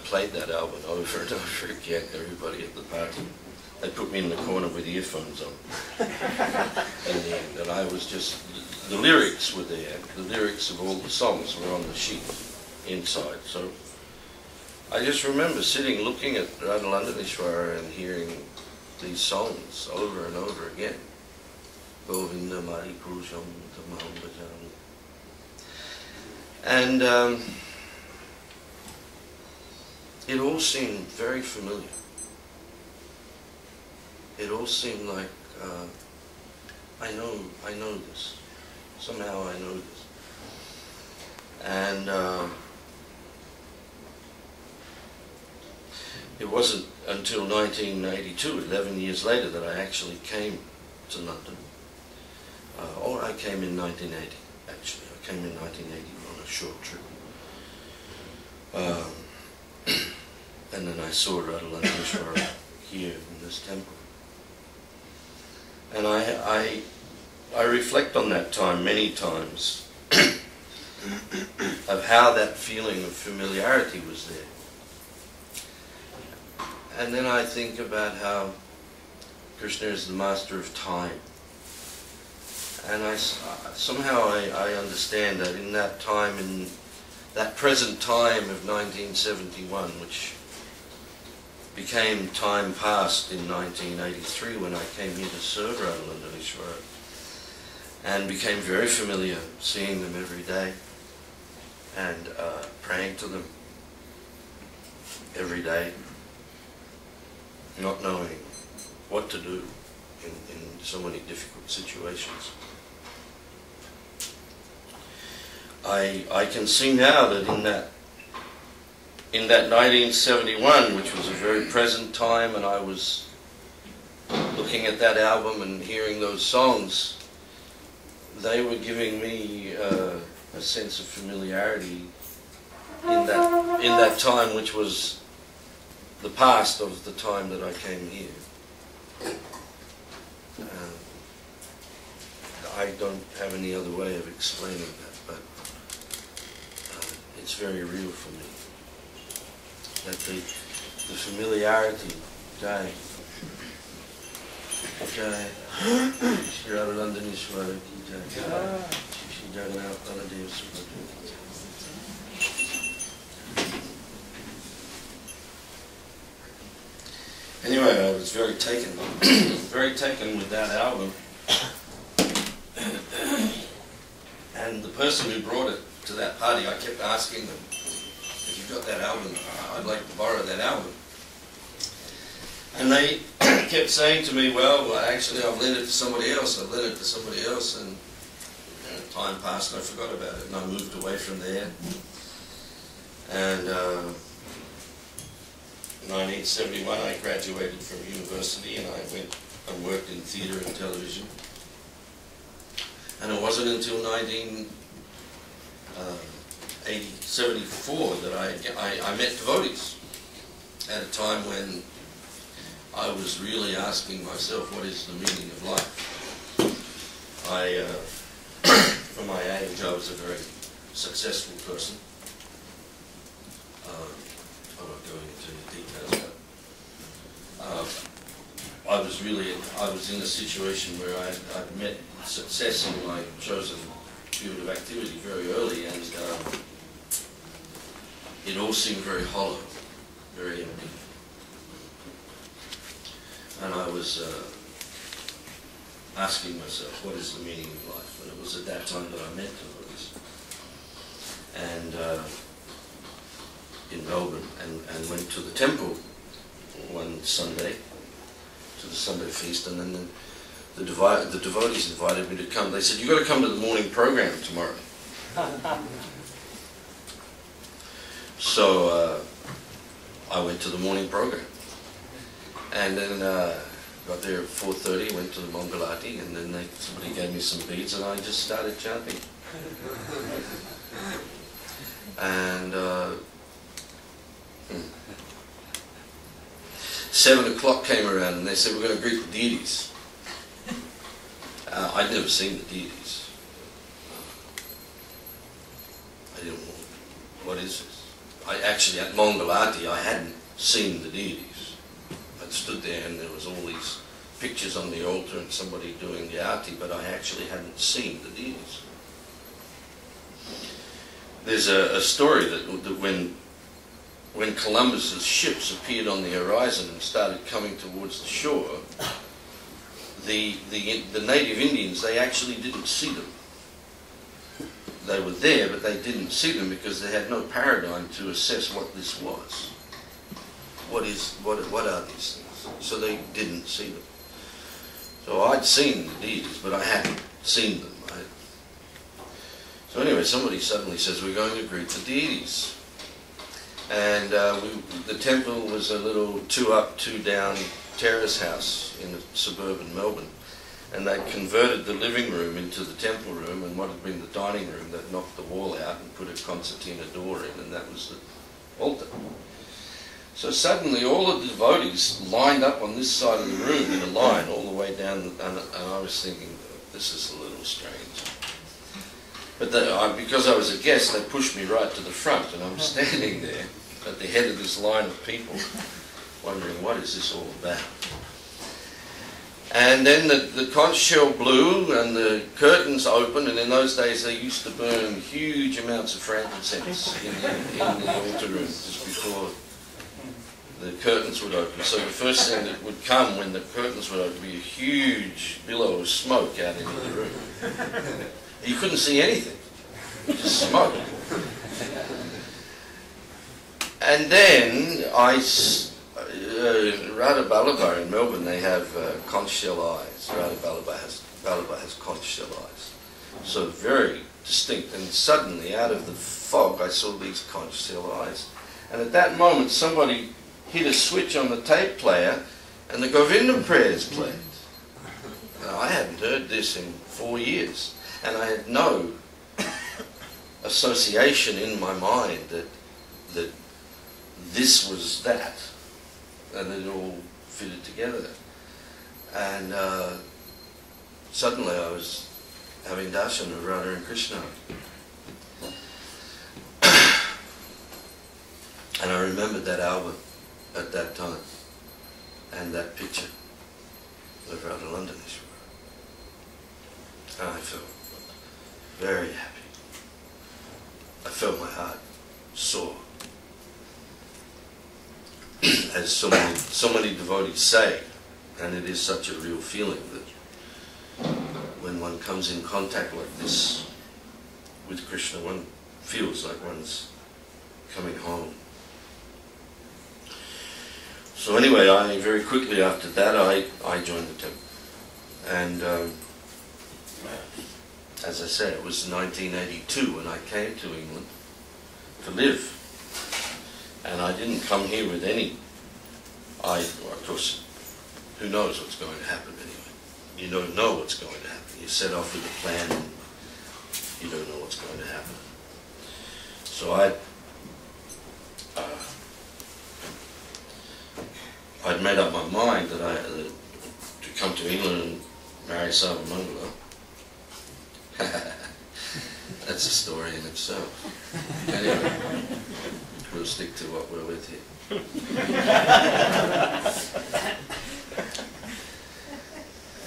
played that album over and over again, everybody at the party. They put me in the corner with earphones on. In the end, and I was just, the lyrics were there. The lyrics of all the songs were on the sheet inside. So I just remember sitting, looking at Radha-Londonishvara and hearing these songs over and over again. Govinda Mari Krusham Tamam Bhajan. And it all seemed very familiar. It all seemed like, I know this. Somehow I know this. And it wasn't until 1982, 11 years later, that I actually came to London. Or I came in 1980, actually. I came in 1980 on a short trip. And then I saw Radha-Londonishvara here in this temple. And I reflect on that time many times of how that feeling of familiarity was there. And then I think about how Krishna is the master of time. And somehow I understand that in that time, in that present time of 1971, which became time past in 1983 when I came here to serve Radha-Londonishvara, and became very familiar seeing them every day and praying to them every day, not knowing what to do in so many difficult situations. I can see now that in that 1971, which was a very present time, and I was looking at that album and hearing those songs, they were giving me a sense of familiarity in that time, which was the past of the time that I came here. I don't have any other way of explaining that, but it's very real for me. That the familiarity, Jai, Sri Radha-Londonishvara ki Jai, Sri Jagannath Baladev Subhadra ki Jai. Anyway, I was very taken with that album. And the person who brought it to that party, I kept asking them, if you've got that album, I'd like to borrow that album. And they kept saying to me, well, actually I've lent it to somebody else, and time passed and I forgot about it, and I moved away from there. And in 1971 I graduated from university, and I went and worked in theatre and television. And it wasn't until 1974 that I met devotees, at a time when I was really asking myself, what is the meaning of life? For my age, I was a very successful person. I'm not going into any details, but I was in a situation where I'd met success in my chosen field of activity very early, and it all seemed very hollow, very empty. And I was asking myself, what is the meaning of life? And it was at that time that I met devotees. And in Melbourne, and went to the temple one Sunday, to the Sunday feast, and then the devotees invited me to come. They said, you've got to come to the morning program tomorrow. So I went to the morning program. And then got there at 4:30, went to the Mangalati, and then somebody gave me some beads, and I just started chanting. And 7 o'clock came around, and they said, we're going to greet the deities. I'd never seen the deities. I didn't know, what is this? I actually, at Mangalati, I hadn't seen the deities. I'd stood there and there was all these pictures on the altar and somebody doing the arti, but I actually hadn't seen the deities. There's a story that when Columbus's ships appeared on the horizon and started coming towards the shore, the native Indians, they actually didn't see them. They were there, but they didn't see them because they had no paradigm to assess what this was. What are these things? So they didn't see them. So I'd seen the deities, but I hadn't seen them. So anyway, somebody suddenly says, we're going to greet the deities. And the temple was a little 2-up, 2-down terrace house in suburban Melbourne. And they'd converted the living room into the temple room, and what had been the dining room, they'd knocked the wall out and put a concertina door in, and that was the altar. So suddenly all of the devotees lined up on this side of the room in a line all the way down, and I was thinking, this is a little strange. But because I was a guest, they pushed me right to the front, and I'm standing there at the head of this line of people, wondering, what is this all about? And then the conch shell blew and the curtains opened, and in those days they used to burn huge amounts of frankincense in the altar room just before the curtains would open. So the first thing that would come when the curtains would open would be a huge billow of smoke out into the room. You couldn't see anything, just smoke. And then Radha-Vallabha in Melbourne, they have conch shell eyes. Radha-Vallabha has conch shell eyes. So very distinct. And suddenly, out of the fog, I saw these conch shell eyes. And at that moment, somebody hit a switch on the tape player, and the Govindam prayers played. Now, I hadn't heard this in 4 years. And I had no association in my mind that this was that. And it all fitted together. And suddenly I was having darshan of Radha and Krishna. And I remembered that album at that time, and that picture of Radha-Londonishvara. And I felt very happy. I felt my heart soar. As so many devotees say, and it is such a real feeling that when one comes in contact like this with Krishna, one feels like one's coming home. So anyway, very quickly after that, I joined the temple. And as I said, it was 1982 when I came to England to live. And I didn't come here with any, of course, who knows what's going to happen anyway. You don't know what's going to happen. You set off with a plan and you don't know what's going to happen. So I'd made up my mind that to come to England and marry Sarvamangala. That's a story in itself. Anyway. We'll stick to what we're with here.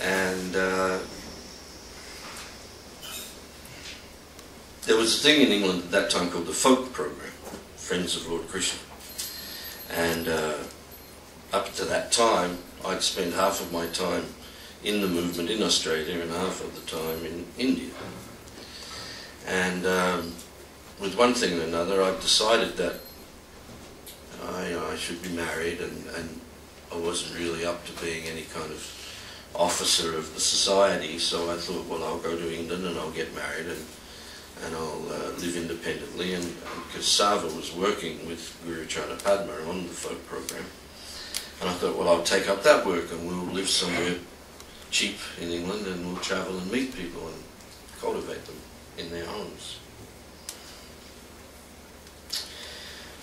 And there was a thing in England at that time called the Folk Program, Friends of Lord Krishna. And up to that time, I'd spend half of my time in the movement in Australia and half of the time in India. And with one thing and another, I've decided that I should be married, and I wasn't really up to being any kind of officer of the society, so I thought, well, I'll go to England and I'll get married and I'll live independently, and because Sava was working with Guru Padma on the folk program, and I thought, well, I'll take up that work and we'll live somewhere cheap in England and we'll travel and meet people and cultivate them in their homes.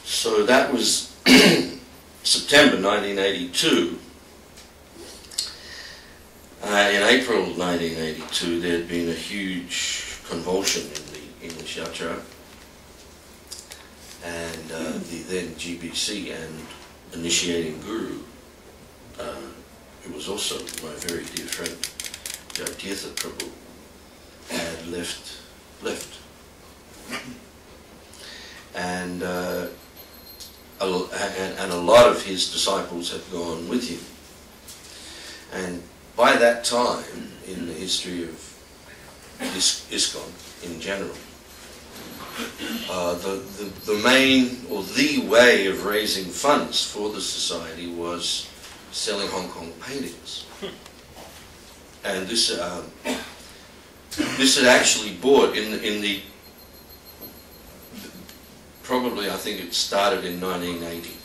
So that was September 1982. In April 1982, there had been a huge convulsion in the English Yatra, and the then GBC and initiating guru, who was also my very dear friend, Jaitirtha Prabhu, had left. And a lot of his disciples had gone with him. And by that time, in the history of ISKCON in general, the main, or the way of raising funds for the society was selling Hong Kong paintings. And this had actually bought in the probably, I think it started in 1980,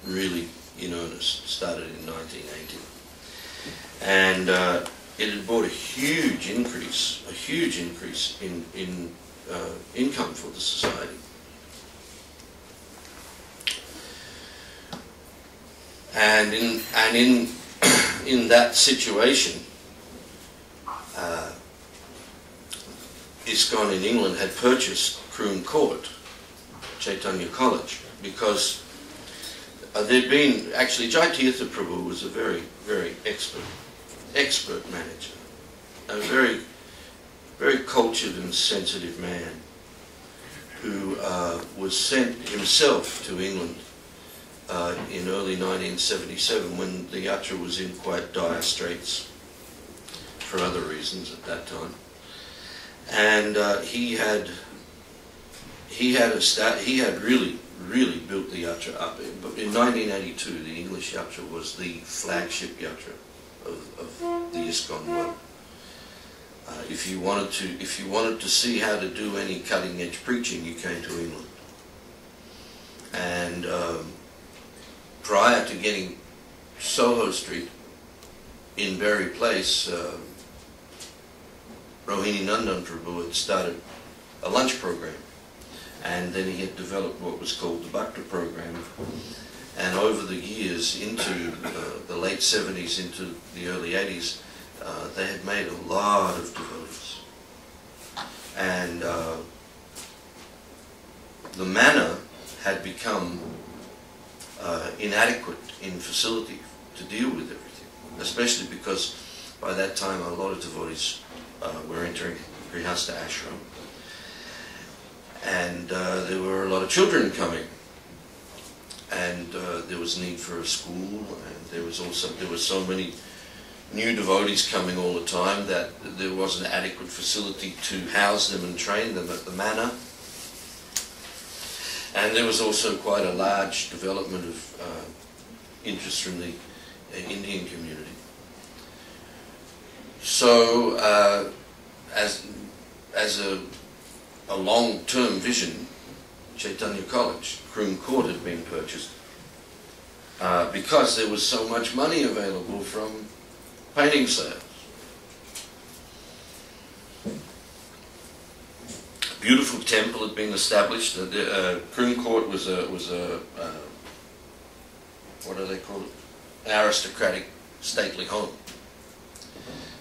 really in earnest, started in 1980. And it had brought a huge increase in income for the society. And in that situation, ISKCON in England had purchased Croom Court, Chaitanya College, because there'd been, actually Jaitirtha Prabhu was a very, very expert manager, a very, very cultured and sensitive man who was sent himself to England in early 1977 when the Yatra was in quite dire straits for other reasons at that time. And he had really built the Yatra up. But in 1982, the English Yatra was the flagship Yatra of the ISKCON world. If you wanted to see how to do any cutting-edge preaching, you came to England. And prior to getting Soho Street in Berry Place, Rohini Nandan Prabhu had started a lunch program, and then he had developed what was called the Bhakta program. And over the years, into the late 70s, into the early 80s, they had made a lot of devotees. And the manor had become inadequate in facility to deal with everything, especially because by that time a lot of devotees were entering Grihastha ashram, and there were a lot of children coming, and there was need for a school, and there were so many new devotees coming all the time that there wasn't adequate facility to house them and train them at the manor. And there was also quite a large development of interest from the Indian community. So, as a long-term vision, Chaitanya College, Croom Court, had been purchased because there was so much money available from painting sales. A beautiful temple had been established. Croom Court was a what do they call it? Aristocratic, stately home.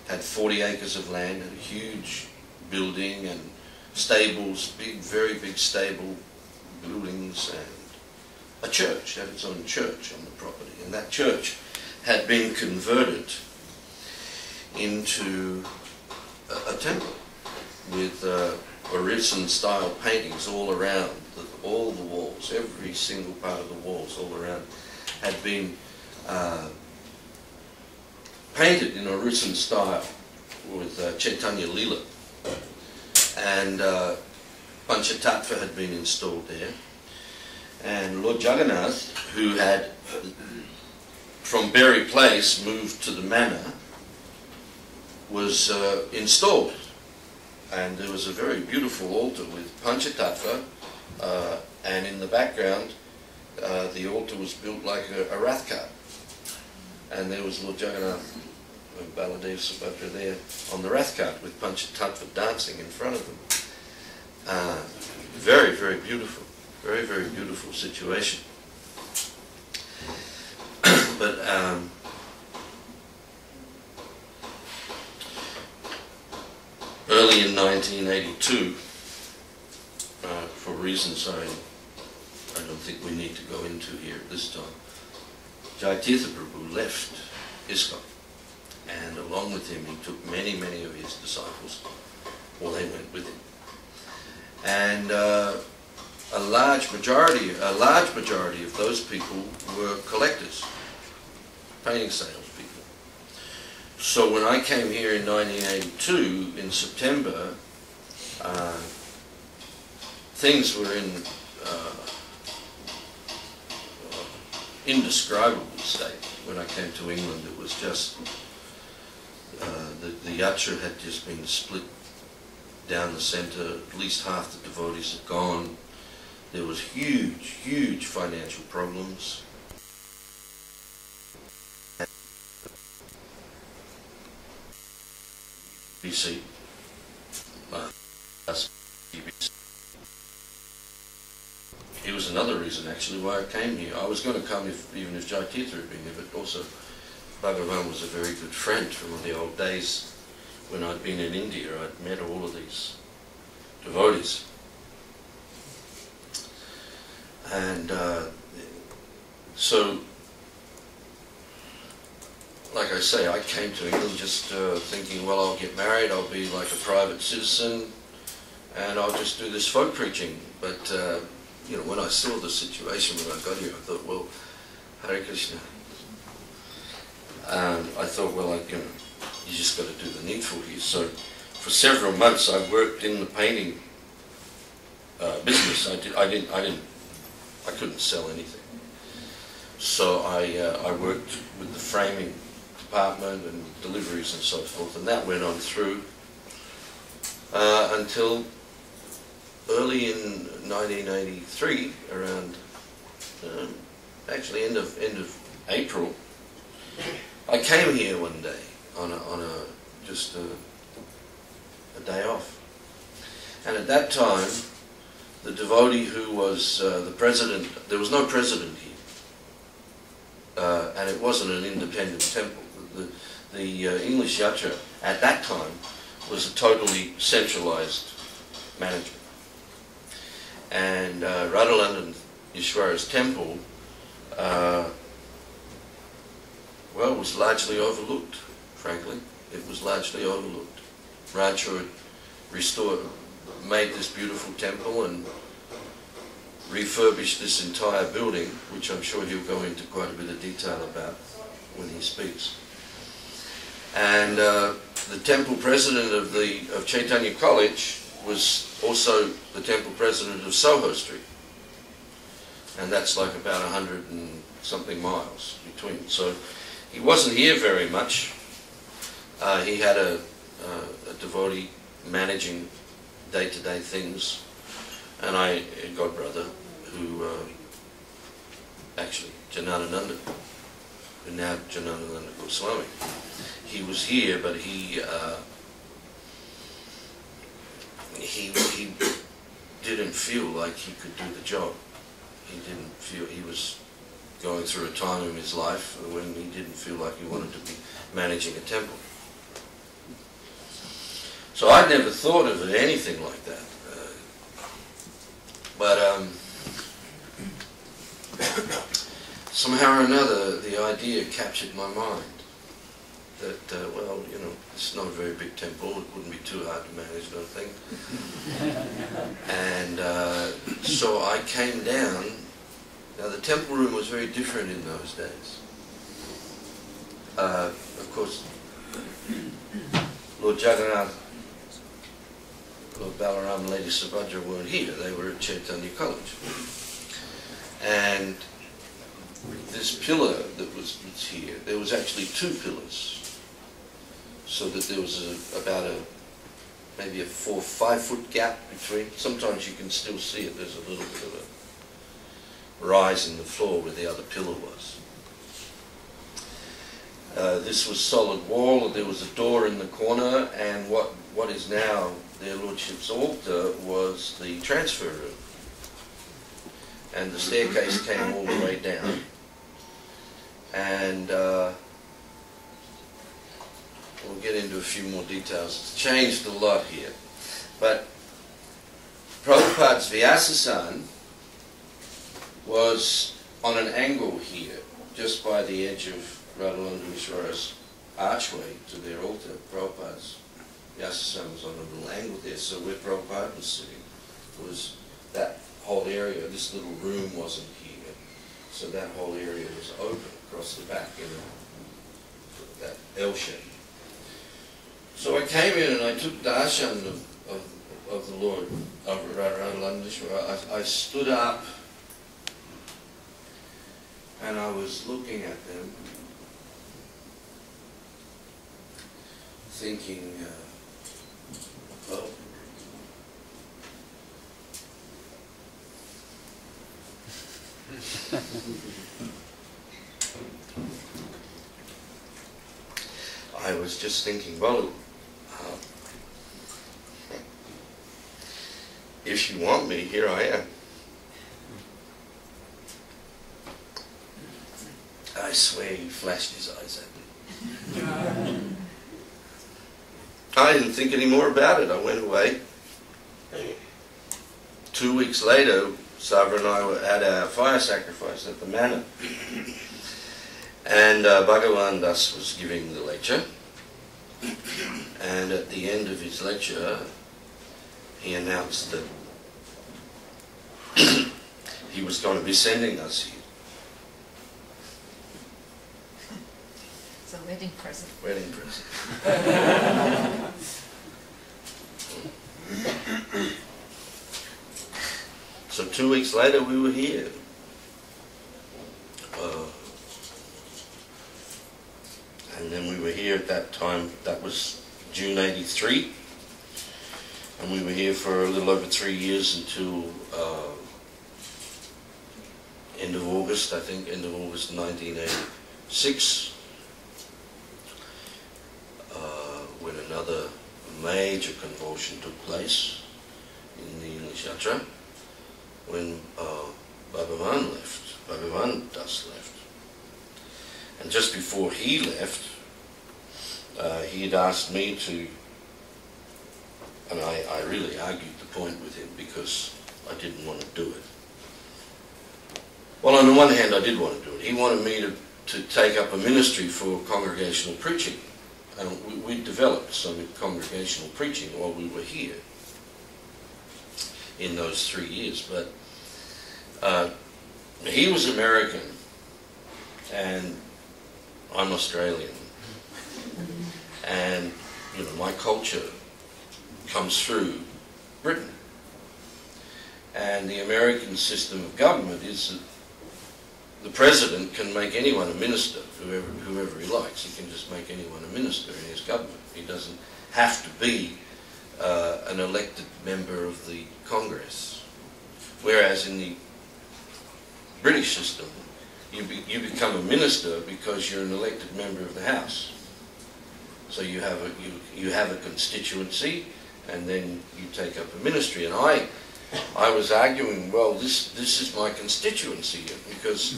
Had 40 acres of land, and a huge building and stables, very big stable buildings, and a church, had its own church on the property. And that church had been converted into a temple with Orison style paintings all around. All the walls, every single part of the walls all around had been painted in Orison style with Chaitanya Lila. And Panchatattva had been installed there. And Lord Jagannath, who had from Berry Place moved to the manor, was installed. And there was a very beautiful altar with Panchatattva, and in the background the altar was built like a rath cart. And there was Lord Jagannath and Baladev Subhadra there on the rath cart with Panchatattva dancing in front of them. Very, very beautiful. Very, very beautiful situation. But early in 1982, for reasons I don't think we need to go into here at this time. Jaitirtha Prabhu left ISKCON, and along with him he took many, many of his disciples, or they went with him. And a large majority of those people were collectors, painting salespeople. So when I came here in 1982, in September, things were in indescribable state. When I came to England, it was just the yatra had just been split down the centre. At least half the devotees had gone. There was huge financial problems. BC. It was another reason actually why I came here. I was going to come even if Jaitirtha had been here, but also Bhagavat was a very good friend from the old days when I'd been in India. I'd met all of these devotees. And so, like I say, I came to England just thinking, well, I'll get married, I'll be like a private citizen, and I'll just do this folk preaching. But you know, when I saw the situation when I got here, I thought, well, Hare Krishna. I thought, well, you know, you just got to do the needful here. So for several months I worked in the painting business. I couldn't sell anything. So I worked with the framing department and deliveries and so forth, and that went on through until early in 1983, around actually end of April. I came here one day on just a day off, and at that time the devotee who was the president, there was no president here, and it wasn't an independent temple. The English yatra at that time was a totally centralized management, and Radha-Londonishvara's temple well, was largely overlooked, frankly. It was largely overlooked. Rancho had made this beautiful temple and refurbished this entire building, which I'm sure he'll go into quite a bit of detail about when he speaks. And the temple president of Chaitanya College was also the temple president of Soho Street. And that's like about 100 and something miles between. So he wasn't here very much. He had a devotee managing day-to-day things, and a godbrother who actually Jananananda, who now Jananananda Goswami. He was here, but he didn't feel like he could do the job. He didn't feel, he was going through a time in his life when he didn't feel like he wanted to be managing a temple. So I'd never thought of it, anything like that. But somehow or another the idea captured my mind that, well, you know, it's not a very big temple, it wouldn't be too hard to manage, I don't think. And so I came down. Now the temple room was very different in those days. Of course, Lord Jagannath, Lord Balaram and Lady Subhadra weren't here, they were at Chaitanya College. And this pillar that was here, there was actually two pillars. So that there was about maybe a 4 or 5 foot gap between. Sometimes you can still see it, there's a little bit of a rise in the floor where the other pillar was. This was solid wall, there was a door in the corner, and what is now their lordship's altar was the transfer room. And the staircase came all the way down. And we'll get into a few more details. It's changed a lot here. But Prabhupada's Vyasasan was on an angle here, just by the edge of Radha-Londonishvara's archway to their altar, Prabhupada's. The ashraya was on a little angle there, so where Prabhupada was sitting was that whole area. This little room wasn't here, so that whole area was open across the back in that L shape. So I came in and I took darshan of the Lord of Radha-Londonishvara. I stood up and I was looking at them, thinking, oh, I was just thinking, well, if you want me, here I am. I swear he flashed his eyes at me. I didn't think any more about it. I went away. 2 weeks later, Sabra and I were at our fire sacrifice at the manor. And Bhagavan Das was giving the lecture. And at the end of his lecture, he announced that he was going to be sending us here. It's a wedding present. Wedding present. So 2 weeks later we were here. And then we were here at that time, that was June '83. And we were here for a little over 3 years until end of August, I think, end of August 1986. When another major convulsion took place in the English Yatra, when Bhagavan left, Bhagavan Das left. And just before he left, he had asked me to, and I really argued the point with him because I didn't want to do it. Well, on the one hand, I did want to do it. He wanted me to take up a ministry for congregational preaching. And we developed some congregational preaching while we were here in those 3 years. But he was American and I'm Australian. And, you know, my culture comes through Britain. And the American system of government is that the president can make anyone a minister, whoever he likes. He can just make anyone a minister in his government. He doesn't have to be an elected member of the Congress. Whereas in the British system, you become a minister because you're an elected member of the House. So you have a constituency, and then you take up a ministry. And I was arguing, well, this is my constituency, because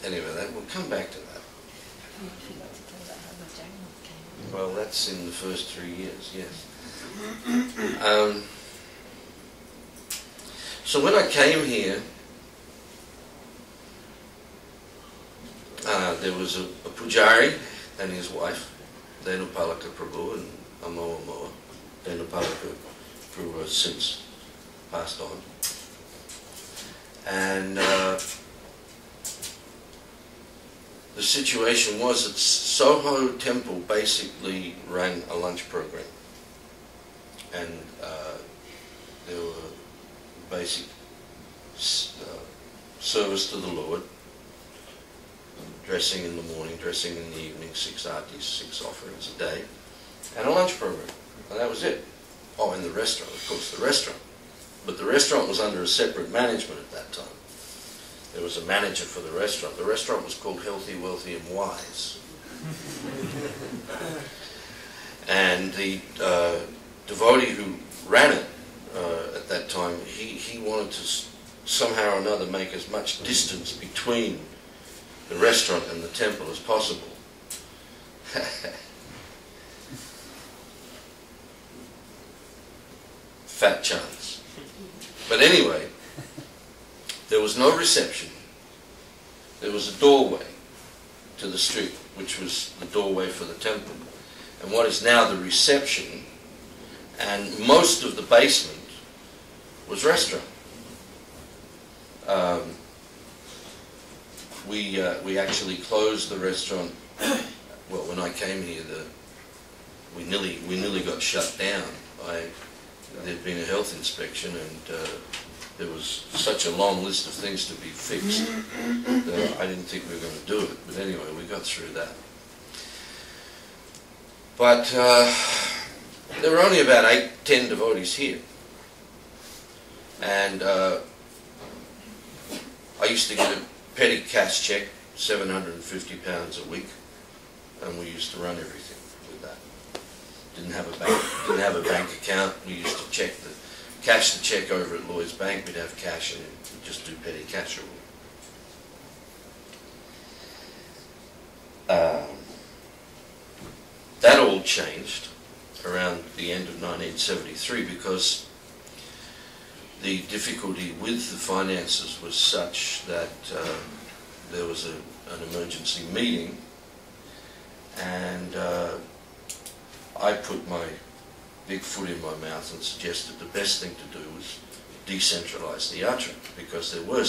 anyway, we'll come back to that. Well, that's in the first 3 years, yes. So when I came here, there was a Pujari and his wife, Dhenupalaka Prabhu and Amoa Moa. Dhenupalaka Prabhu has since passed on. And the situation was that Soho Temple basically ran a lunch program. And there were basic service to the Lord, dressing in the morning, dressing in the evening, 6 artis, 6 offerings a day, and a lunch program. And that was it. Oh, and the restaurant, of course, the restaurant. But the restaurant was under a separate management at that time. There was a manager for the restaurant. The restaurant was called Healthy, Wealthy and Wise. And the devotee who ran it at that time, he wanted to somehow or another make as much distance between the restaurant and the temple as possible. Fat chance. But anyway, there was no reception. There was a doorway to the street, which was the doorway for the temple. And what is now the reception, and most of the basement was restaurant. We actually closed the restaurant. Well, when I came here, we nearly got shut down. There'd been a health inspection, and there was such a long list of things to be fixed that I didn't think we were going to do it. But anyway, we got through that. But there were only about 8-10 devotees here. And I used to get a petty cash check, £750 a week, and we used to run everything with that. Didn't have a bank account. We used to cash the check over at Lloyd's Bank. We'd have cash, and we'd just do petty cash. That all changed around the end of 1973 because the difficulty with the finances was such that there was an emergency meeting, and I put my big foot in my mouth and suggested the best thing to do was decentralize the ashram, because there were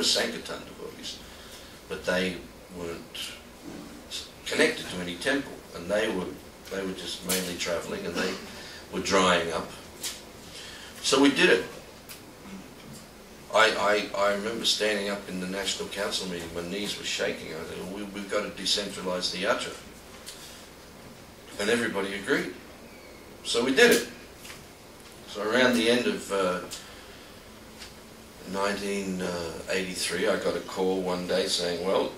Sankirtan devotees, but they weren't connected to any temple, and they were just mainly traveling, and they were drying up. So we did it. I remember standing up in the National Council meeting, my knees were shaking. I said, well, we've got to decentralize the ashram. And everybody agreed. So we did it. So around the end of 1983, I got a call one day saying, well,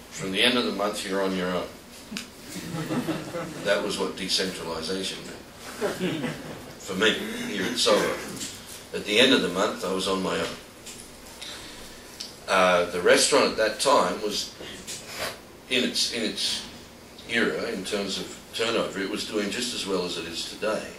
from the end of the month you're on your own. That was what decentralization meant for me here at Solo. At the end of the month I was on my own. The restaurant at that time was in its era in terms of turnover. It was doing just as well as it is today.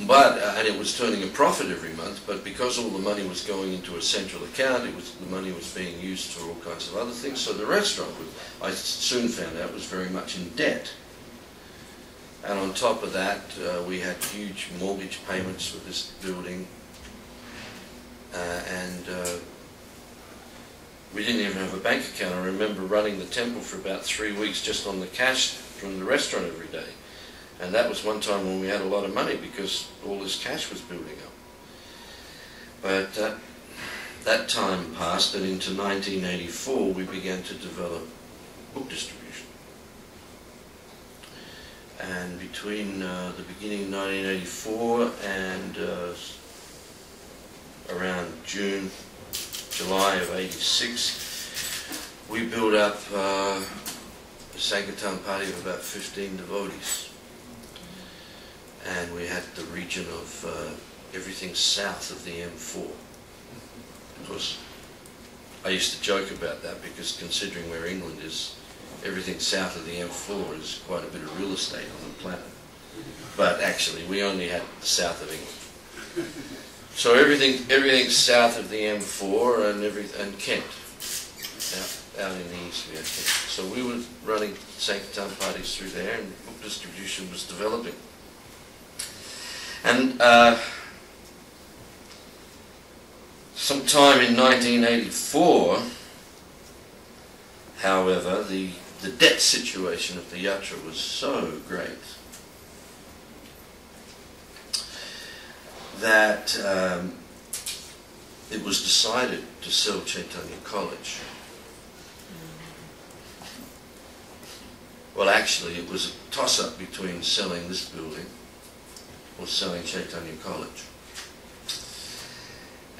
But and it was turning a profit every month, but because all the money was going into a central account, the money was being used for all kinds of other things. So the restaurant, I soon found out, was very much in debt. And on top of that, we had huge mortgage payments for this building, and we didn't even have a bank account. I remember running the temple for about 3 weeks just on the cash from the restaurant every day. And that was one time when we had a lot of money because all this cash was building up. But that time passed, and into 1984 we began to develop book distribution. And between the beginning of 1984 and around June, July of 86, we built up a Sankirtan party of about 15 devotees. And we had the region of everything south of the M4. Of course, I used to joke about that because considering where England is, everything south of the M4 is quite a bit of real estate on the planet. But actually, we only had the south of England. So everything south of the M4 and Kent, out in the east we had Kent. So we were running Sankirtan parties through there, and book distribution was developing. And sometime in 1984, however, the debt situation of the yatra was so great that it was decided to sell Chaitanya College. Well, actually, it was a toss-up between selling this building or selling Chaitanya College.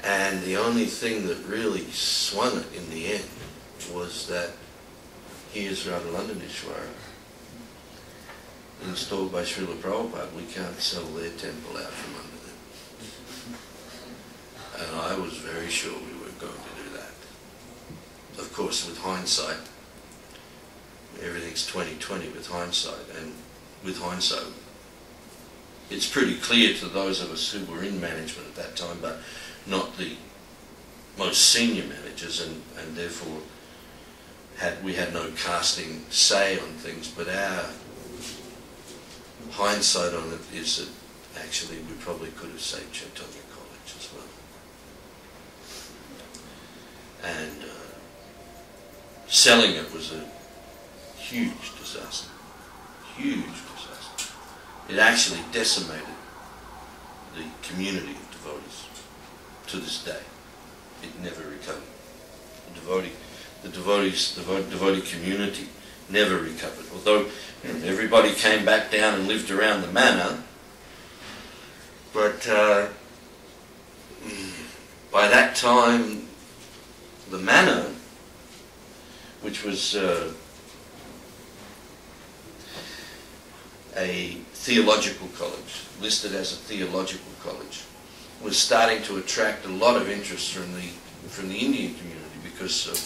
And the only thing that really swung it in the end was that here's Radha-Londonishvara, installed by Srila Prabhupada. We can't sell their temple out from under them. And I was very sure we were going to do that. Of course, with hindsight, everything's 20/20 with hindsight, and with hindsight, it's pretty clear to those of us who were in management at that time, but not the most senior managers, and therefore we had no casting say on things. But our hindsight on it is that actually we probably could have saved Chaitanya College as well. And selling it was a huge disaster. Huge disaster. It actually decimated the community of devotees to this day. It never recovered. The devotee community never recovered. Although everybody came back down and lived around the manor, but by that time the manor, which was a theological college, listed as a theological college, was starting to attract a lot of interest from the Indian community because of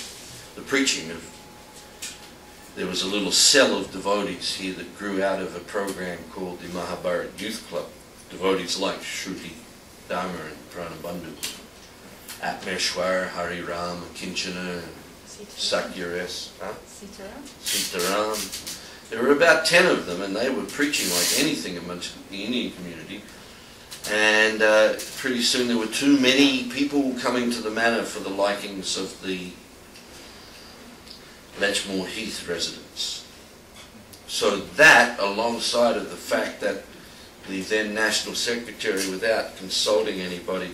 the preaching of. There was a little cell of devotees here that grew out of a program called the Mahabharat Youth Club. Devotees like Shruti, Dharma and Pranabandhu, Atmeshwar, Hari Ram, Kinchana, Sakyares, Sitaram. There were about 10 of them, and they were preaching like anything amongst the Indian community. And pretty soon there were too many people coming to the manor for the likings of the Lechmore Heath residents. So that, alongside of the fact that the then National Secretary, without consulting anybody,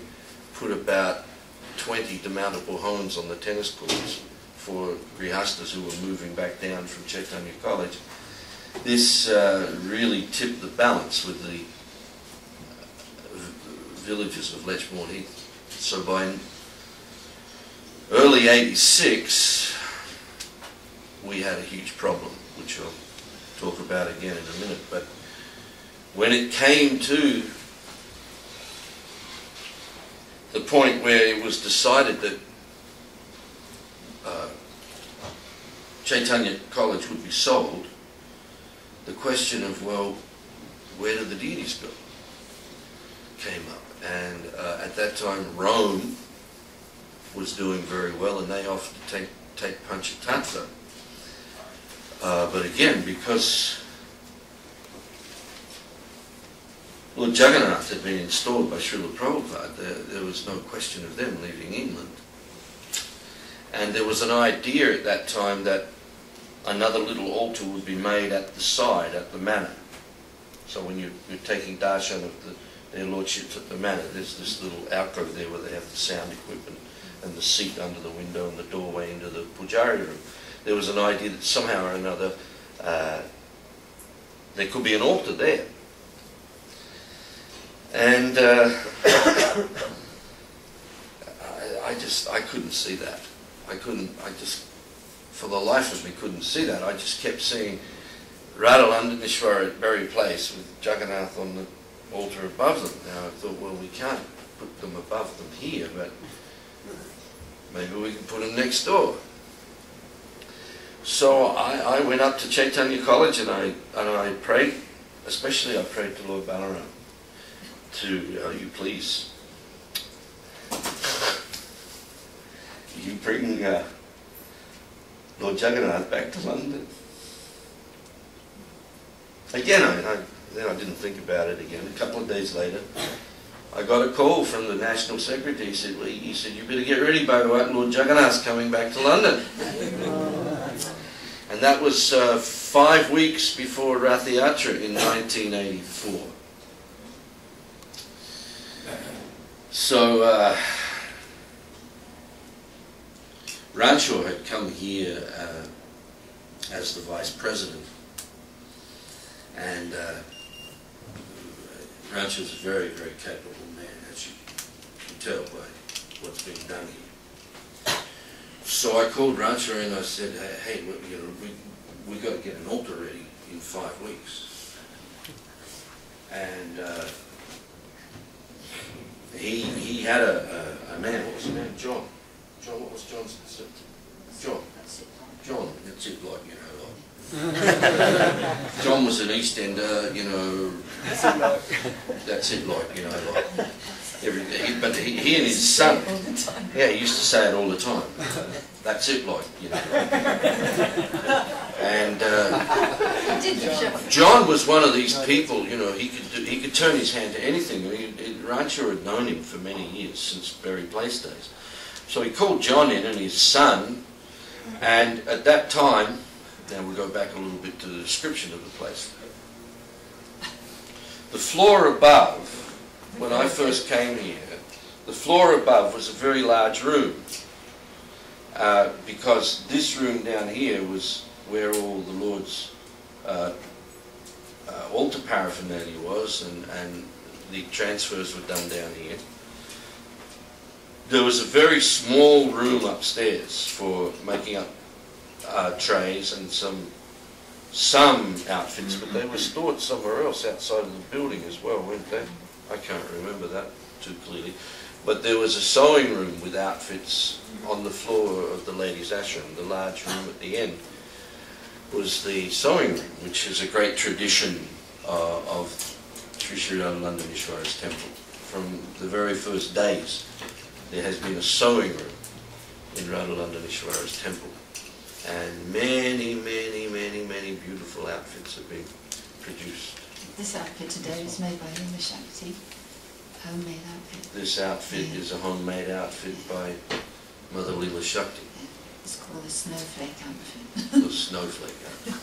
put about 20 demountable homes on the tennis courts for grihastas who were moving back down from Chaitanya College, this really tipped the balance with the villages of Lechmore Heath. So by early '86, we had a huge problem, which I'll talk about again in a minute. But when it came to the point where it was decided that Chaitanya College would be sold, the question of, well, where do the deities go, came up. And at that time, Rome was doing very well, and they offered to take Panchatattva. But again, because Lord Jagannath had been installed by Srila Prabhupada, there was no question of them leaving England. And there was an idea at that time that another little altar would be made at the side, at the manor. So when you're taking darshan of their lordships at the manor, there's this little alcove there where they have the sound equipment and the seat under the window and the doorway into the pujari room. There was an idea that somehow or another there could be an altar there. And I couldn't see that. For the life of me, couldn't see that. I just kept seeing Radha-Londonishvara at Berry Place with Jagannath on the altar above them. Now I thought, well, we can't put them above them here, but maybe we can put them next door. So I went up to Chaitanya College and I prayed, especially I prayed to Lord Balaram, you please, you bring Lord Jagannath back to London. Again, then I didn't think about it again. A couple of days later, I got a call from the National Secretary. He said, you better get ready, Bhagavat, Lord Jagannath's coming back to London. And that was 5 weeks before Rath Yatra in 1984. So Rancho had come here as the vice president, and Rancho's a very, very capable man, as you can tell by what's being done here. So I called Rancho and I said, hey, we got to get an altar ready in 5 weeks. And he had a man, what was his name? John, what was John's name? John, that's it, like, John was an East Ender, That's it, like, you know, like everything. But he and his son, yeah, he used to say it all the time. That's it, like, you know. And John was one of these people, you know, he could turn his hand to anything. Rancho had known him for many years, since Berry Place days. So he called John in and his son, and at that time, now we'll go back a little bit to the description of the place. The floor above, when I first came here, the floor above was a very large room, because this room down here was where all the Lord's altar paraphernalia was, and the transfers were done down here. There was a very small room upstairs for making up trays and some outfits, but they were stored somewhere else outside of the building as well, weren't they? I can't remember that too clearly. But there was a sewing room with outfits on the floor of the ladies' ashram. The large room at the end was the sewing room, which is a great tradition of Sri Sri Radha-Londonishvara's temple. From the very first days, there has been a sewing room in Radha-Londonishvara's temple. And many, many, many, many beautiful outfits have been produced. This outfit today is made by Lima Shakti, homemade outfit. This outfit is a homemade outfit by Mother Lila Shakti. Yeah. It's called a snowflake outfit. The snowflake outfit.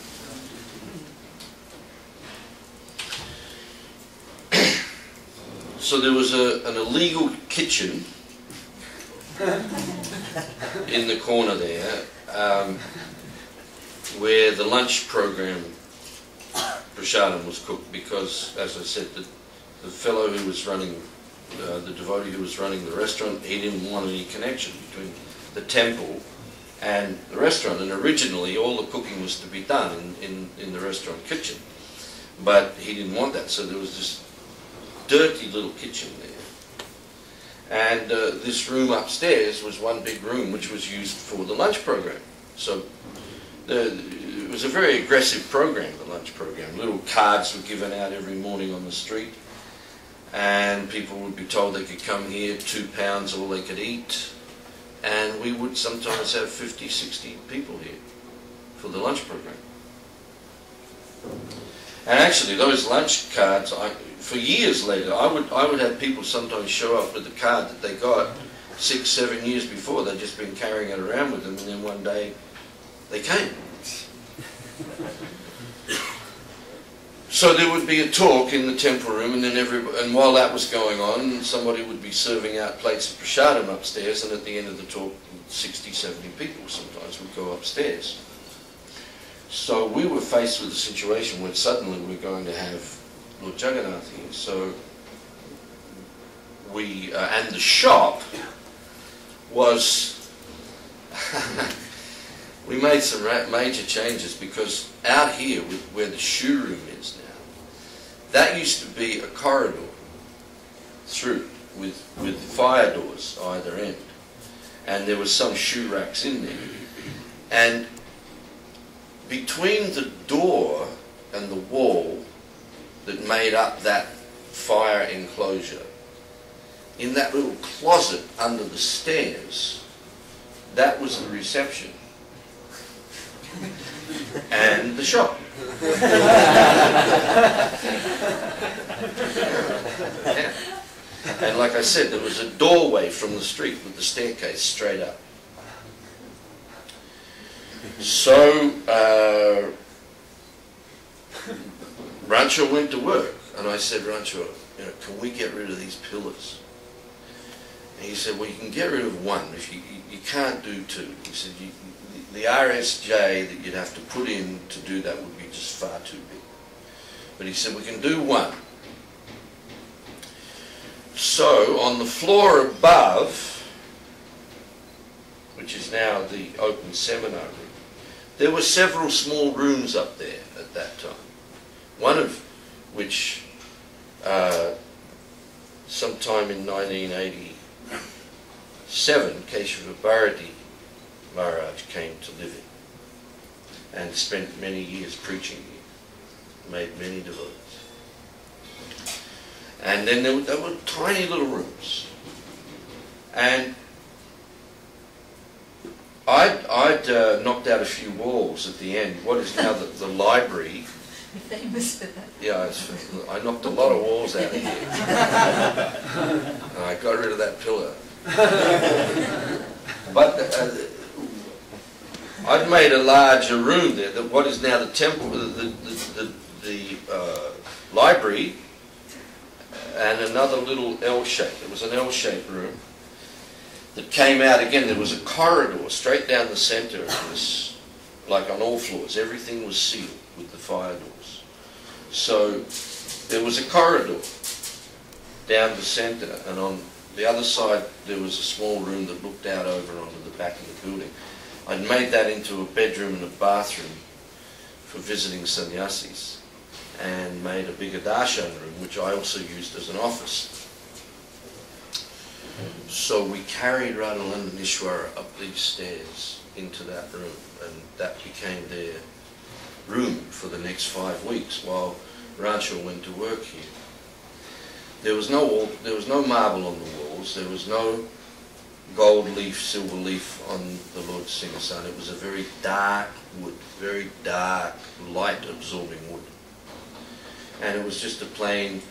So there was an illegal kitchen in the corner there, where the lunch program prasadam was cooked, because, as I said, the fellow who was running, the devotee who was running the restaurant, he didn't want any connection between the temple and the restaurant, and originally all the cooking was to be done in the restaurant kitchen, but he didn't want that, so there was this dirty little kitchen there. And this room upstairs was one big room which was used for the lunch program. So it was a very aggressive program, the lunch program. Little cards were given out every morning on the street, and people would be told they could come here, £2 all they could eat, and we would sometimes have 50, 60 people here for the lunch program. And actually those lunch cards, for years later, I would have people sometimes show up with a card that they got 6, 7 years before. They'd just been carrying it around with them, and then one day they came. So there would be a talk in the temple room, and then and while that was going on, somebody would be serving out plates of prasadam upstairs, and at the end of the talk, 60, 70 people sometimes would go upstairs. So we were faced with a situation where suddenly we're going to have Lord Jagannath here. So we, and the shop was, we made some major changes, because out here where the shoe room is now, that used to be a corridor through with fire doors either end, and there was some shoe racks in there, and between the door and the wall that made up that fire enclosure, in that little closet under the stairs, that was the reception and the shop. Yeah. And like I said, there was a doorway from the street with the staircase straight up. So Rancho went to work, and I said, Rancho, can we get rid of these pillars? And he said, well, you can get rid of one, if you can't do two. He said, the RSJ that you'd have to put in to do that would be just far too big. But he said, we can do one. So on the floor above, which is now the open seminar room, there were several small rooms up there at that time. One of which, sometime in 1987, Keshava Bharati Maharaj came to live in, and spent many years preaching here, made many devotees. And then there were tiny little rooms. And I'd knocked out a few walls at the end. What is now the library. You're famous for that. Yeah, I knocked a lot of walls out of here. And I got rid of that pillar. But I'd made a larger room there. What is now the temple, the library, and another little L-shape. It was an L-shaped room that came out again. There was a corridor straight down the centre of this, like on all floors. Everything was sealed with the fire doors. So there was a corridor down the centre, and on the other side there was a small room that looked out over onto the back of the building. I'd made that into a bedroom and a bathroom for visiting sannyasis, and made a bigger darshan room, which I also used as an office. So we carried Radha-Londonishvara up these stairs into that room, and that became their room for the next 5 weeks while Rancho went to work here. There was no marble on the walls. There was no gold leaf, silver leaf on the Lord Singhasan. It was a very dark wood, very dark, light-absorbing wood. And it was just a plain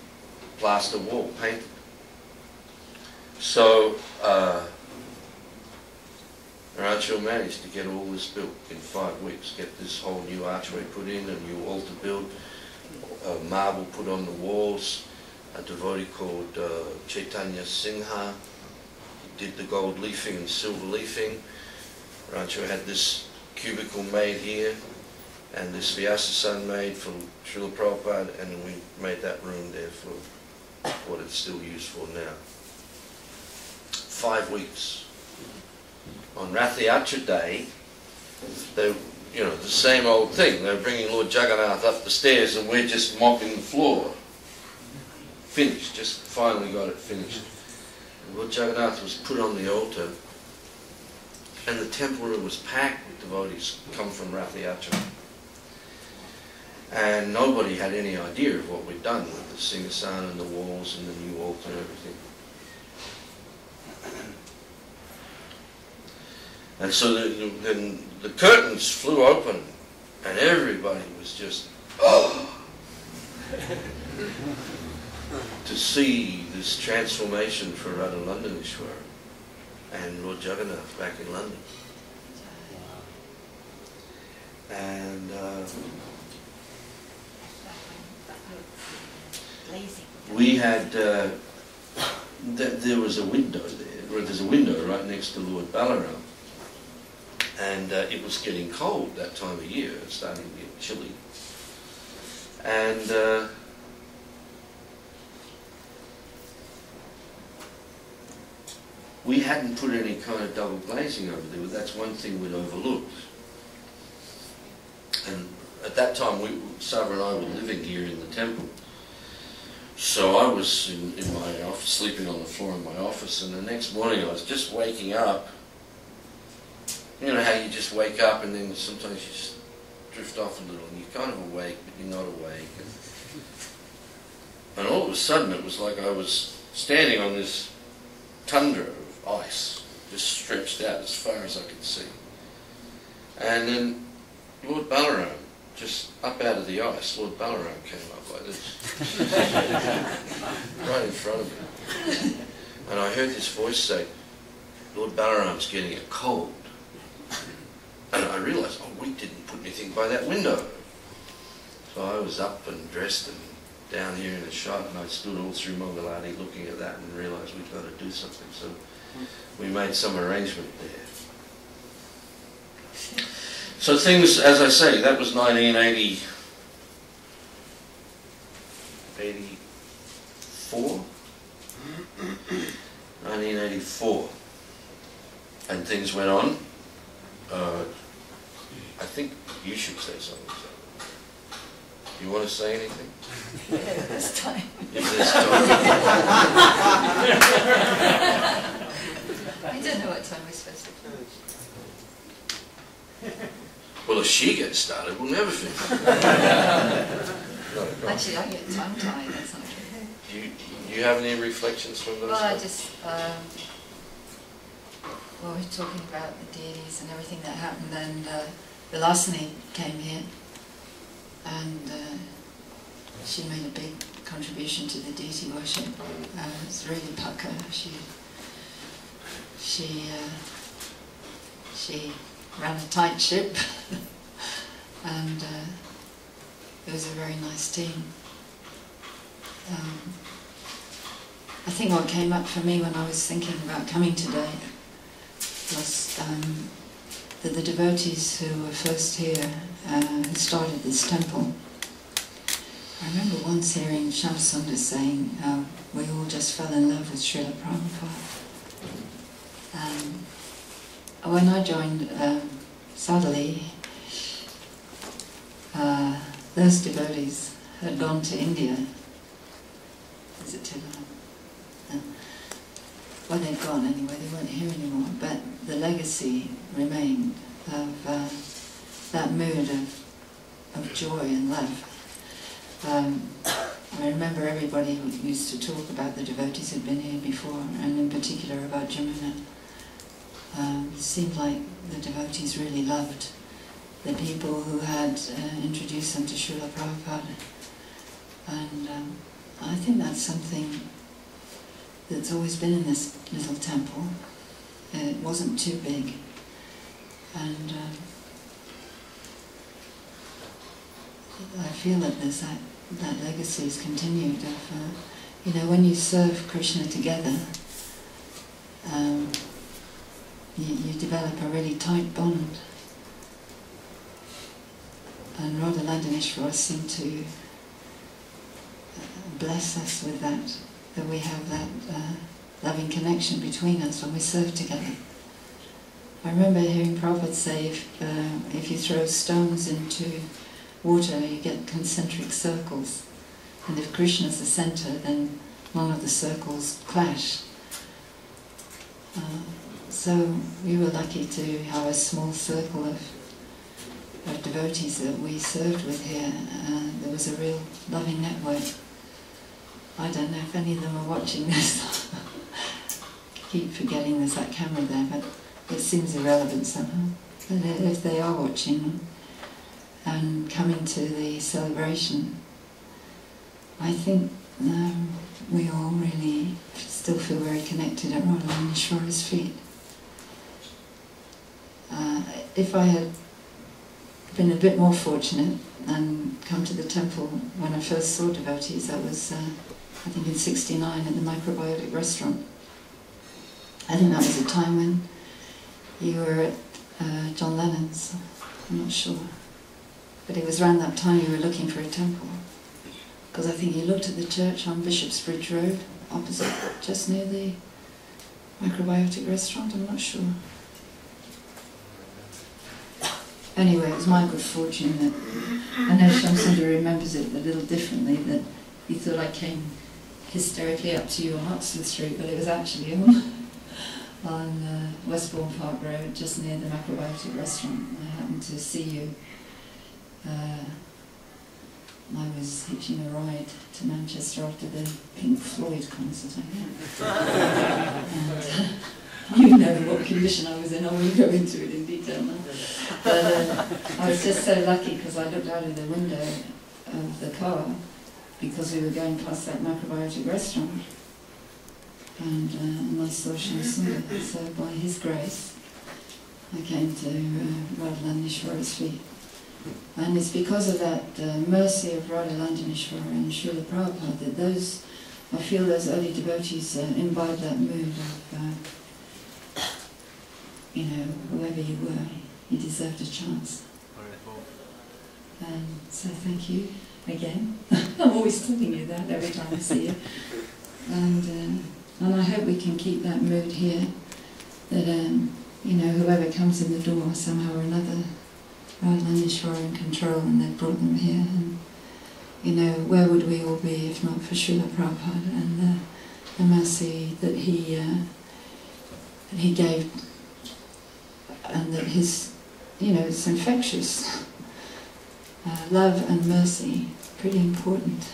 plaster wall, painted. So Rancho managed to get all this built in 5 weeks, get this whole new archway put in, a new altar built, marble put on the walls. A devotee called Chaitanya Singha did the gold leafing and silver leafing. Rancho had this cubicle made here, and this Vyasa-san made for Srila Prabhupada, and we made that room there for what it's still used for now. 5 weeks. On Rath Yatra Day, they, the same old thing. They were bringing Lord Jagannath up the stairs, and we're just mopping the floor. Finished, just finally got it finished. And Lord Jagannath was put on the altar, and the temple room was packed with devotees come from Rath Yatra. And nobody had any idea of what we'd done with the Singhasan and the walls and the new altar and everything. And so then the curtains flew open, and everybody was just, oh! To see this transformation for Radha-Londonishvara and Lord Jagannath back in London. And we had, there was a window there, or there's a window right next to Lord Balaram, and it was getting cold that time of year, it was starting to get chilly. And we hadn't put any kind of double glazing over there, but that's one thing we'd overlooked. And at that time, Sarva and I were living here in the temple. So I was in my office, sleeping on the floor in my office, and the next morning I was just waking up. You know how you just wake up and then sometimes you just drift off a little and you're kind of awake, but you're not awake. And all of a sudden it was like I was standing on this tundra of ice, just stretched out as far as I could see. And then Lord Balaram, just up out of the ice, Lord Balaram came up like this, right in front of me. And I heard this voice say, Lord Balaram's getting a cold. And I realised, oh, we didn't put anything by that window. So I was up and dressed and down here in the shop, and I stood all through Mangalati looking at that and realised we've got to do something. So we made some arrangement there. So things, as I say, that was 1984, and things went on. I think you should say something. Do you want to say anything? Yeah, this time. This time. I don't know what time we're supposed to finish. Well, if she gets started, we'll never finish. Actually, I get tongue-tied, that's not true. you have any reflections from those? Well, I just, well, we're talking about the deities and everything that happened, and Vilasini came here, and she made a big contribution to the deity worship. It's really pucker. She ran a tight ship, and it was a very nice team. I think what came up for me when I was thinking about coming today was that the devotees who were first here, who started this temple, I remember once hearing Shamsundar saying, we all just fell in love with Srila Prabhupada. When I joined, suddenly, those devotees had gone to India. Is it too loud? No. Well, they'd gone anyway, they weren't here anymore, but the legacy remained of that mood of joy and love. I remember everybody who used to talk about the devotees who'd been here before, and in particular about Jamuna. It seemed like the devotees really loved the people who had introduced them to Srila Prabhupada. And I think that's something that's always been in this little temple. It wasn't too big. And I feel that there's that legacy is continued of, you know, when you serve Krishna together, you develop a really tight bond. And Radha-Londonishvara seemed to bless us with that we have that loving connection between us when we serve together. I remember hearing Prabhupada say, if you throw stones into water, you get concentric circles. And if Krishna is the center, then none of the circles clash. So we were lucky to have a small circle of devotees that we served with here. There was a real loving network. I don't know if any of them are watching this. Keep forgetting there's that camera there, but it seems irrelevant somehow. But if they are watching and coming to the celebration, I think we all really still feel very connected at Radha-Londonishvara's feet. If I had been a bit more fortunate and come to the temple when I first saw devotees, that was I think in '69 at the Microbiotic Restaurant. I think that was a time when you were at John Lennon's, I'm not sure. But it was around that time you were looking for a temple. Because I think you looked at the church on Bishopsbridge Road, opposite, just near the Microbiotic Restaurant, I'm not sure. Anyway, it was my good fortune that, I know Shamsundar remembers it a little differently, that he thought I came hysterically up to you on Oxford Street, but it was actually on Westbourne Park Road, just near the Macrobiotic Restaurant. I happened to see you. I was hitching a ride to Manchester after the Pink Floyd concert, I think. And you know what condition I was in, I won't go into it in detail now. But I was just so lucky because I looked out of the window of the car because we were going past that Macrobiotic Restaurant, and I saw Shamsundar. So by his grace I came to Radha-Londonishvara's feet. And it's because of that mercy of Radha-Londonishvara and Srila Prabhupada that those, I feel those early devotees imbibed that mood of, you know, whoever you were, you deserved a chance. And so thank you again. I'm always telling you that every time I see you. And I hope we can keep that mood here, that, you know, whoever comes in the door somehow or another, Radha-Londonishvara in control, and they've brought them here. And, you know, where would we all be if not for Srila Prabhupada and the mercy that he gave, and that his, you know, it's infectious. Love and mercy, pretty important.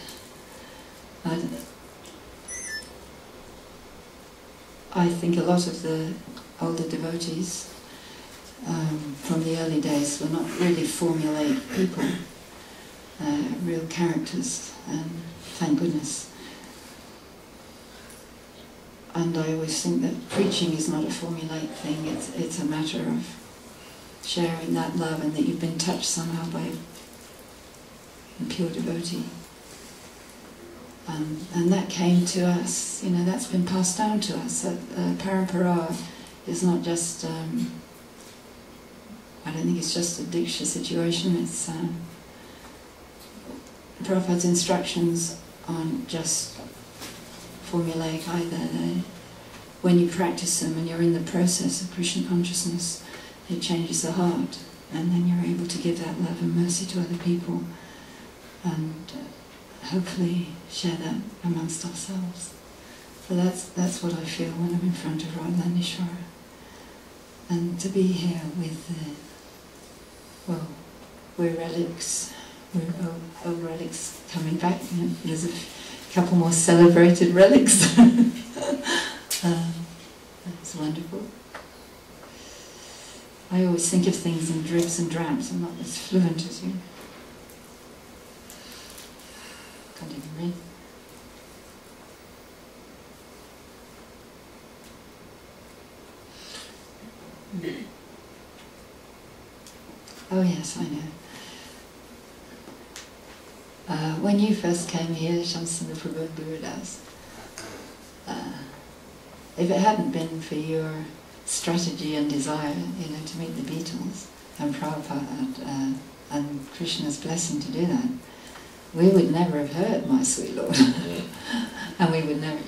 I think a lot of the older devotees from the early days were not really formulaic people, real characters, and thank goodness. And I always think that preaching is not a formulaic thing, it's a matter of sharing that love and that you've been touched somehow by a pure devotee. And that came to us, you know, that's been passed down to us. Parampara is not just, I don't think it's just a Diksha situation, it's Prabhupada's instructions aren't just formulaic either. When you practice them and you're in the process of Krishna consciousness, it changes the heart, and then you're able to give that love and mercy to other people, and hopefully share that amongst ourselves. So that's what I feel when I'm in front of Radha-Londonishvara. And to be here with, well, we're relics, we're old relics coming back. You know, there's a couple more celebrated relics. That's wonderful. I always think of things in dribs and drabs. I'm not as fluent as you. Can't even read. Oh yes, I know. When you first came here, Shamsundar Prabhu and Guru Das, if it hadn't been for your strategy and desire, you know, to meet the Beatles and Prabhupada and Krishna's blessing to do that, we would never have heard My Sweet Lord, and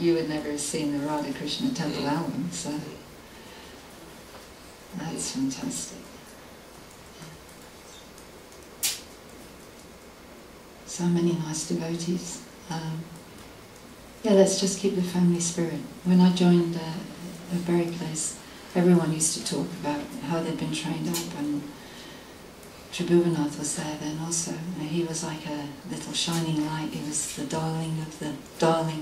you would never have seen the Radha Krishna Temple album. So that's fantastic. So many nice devotees. Yeah, let's just keep the family spirit. When I joined a Berry Place, everyone used to talk about how they'd been trained up, and Tribhuvanath was there then also. And he was like a little shining light. He was the darling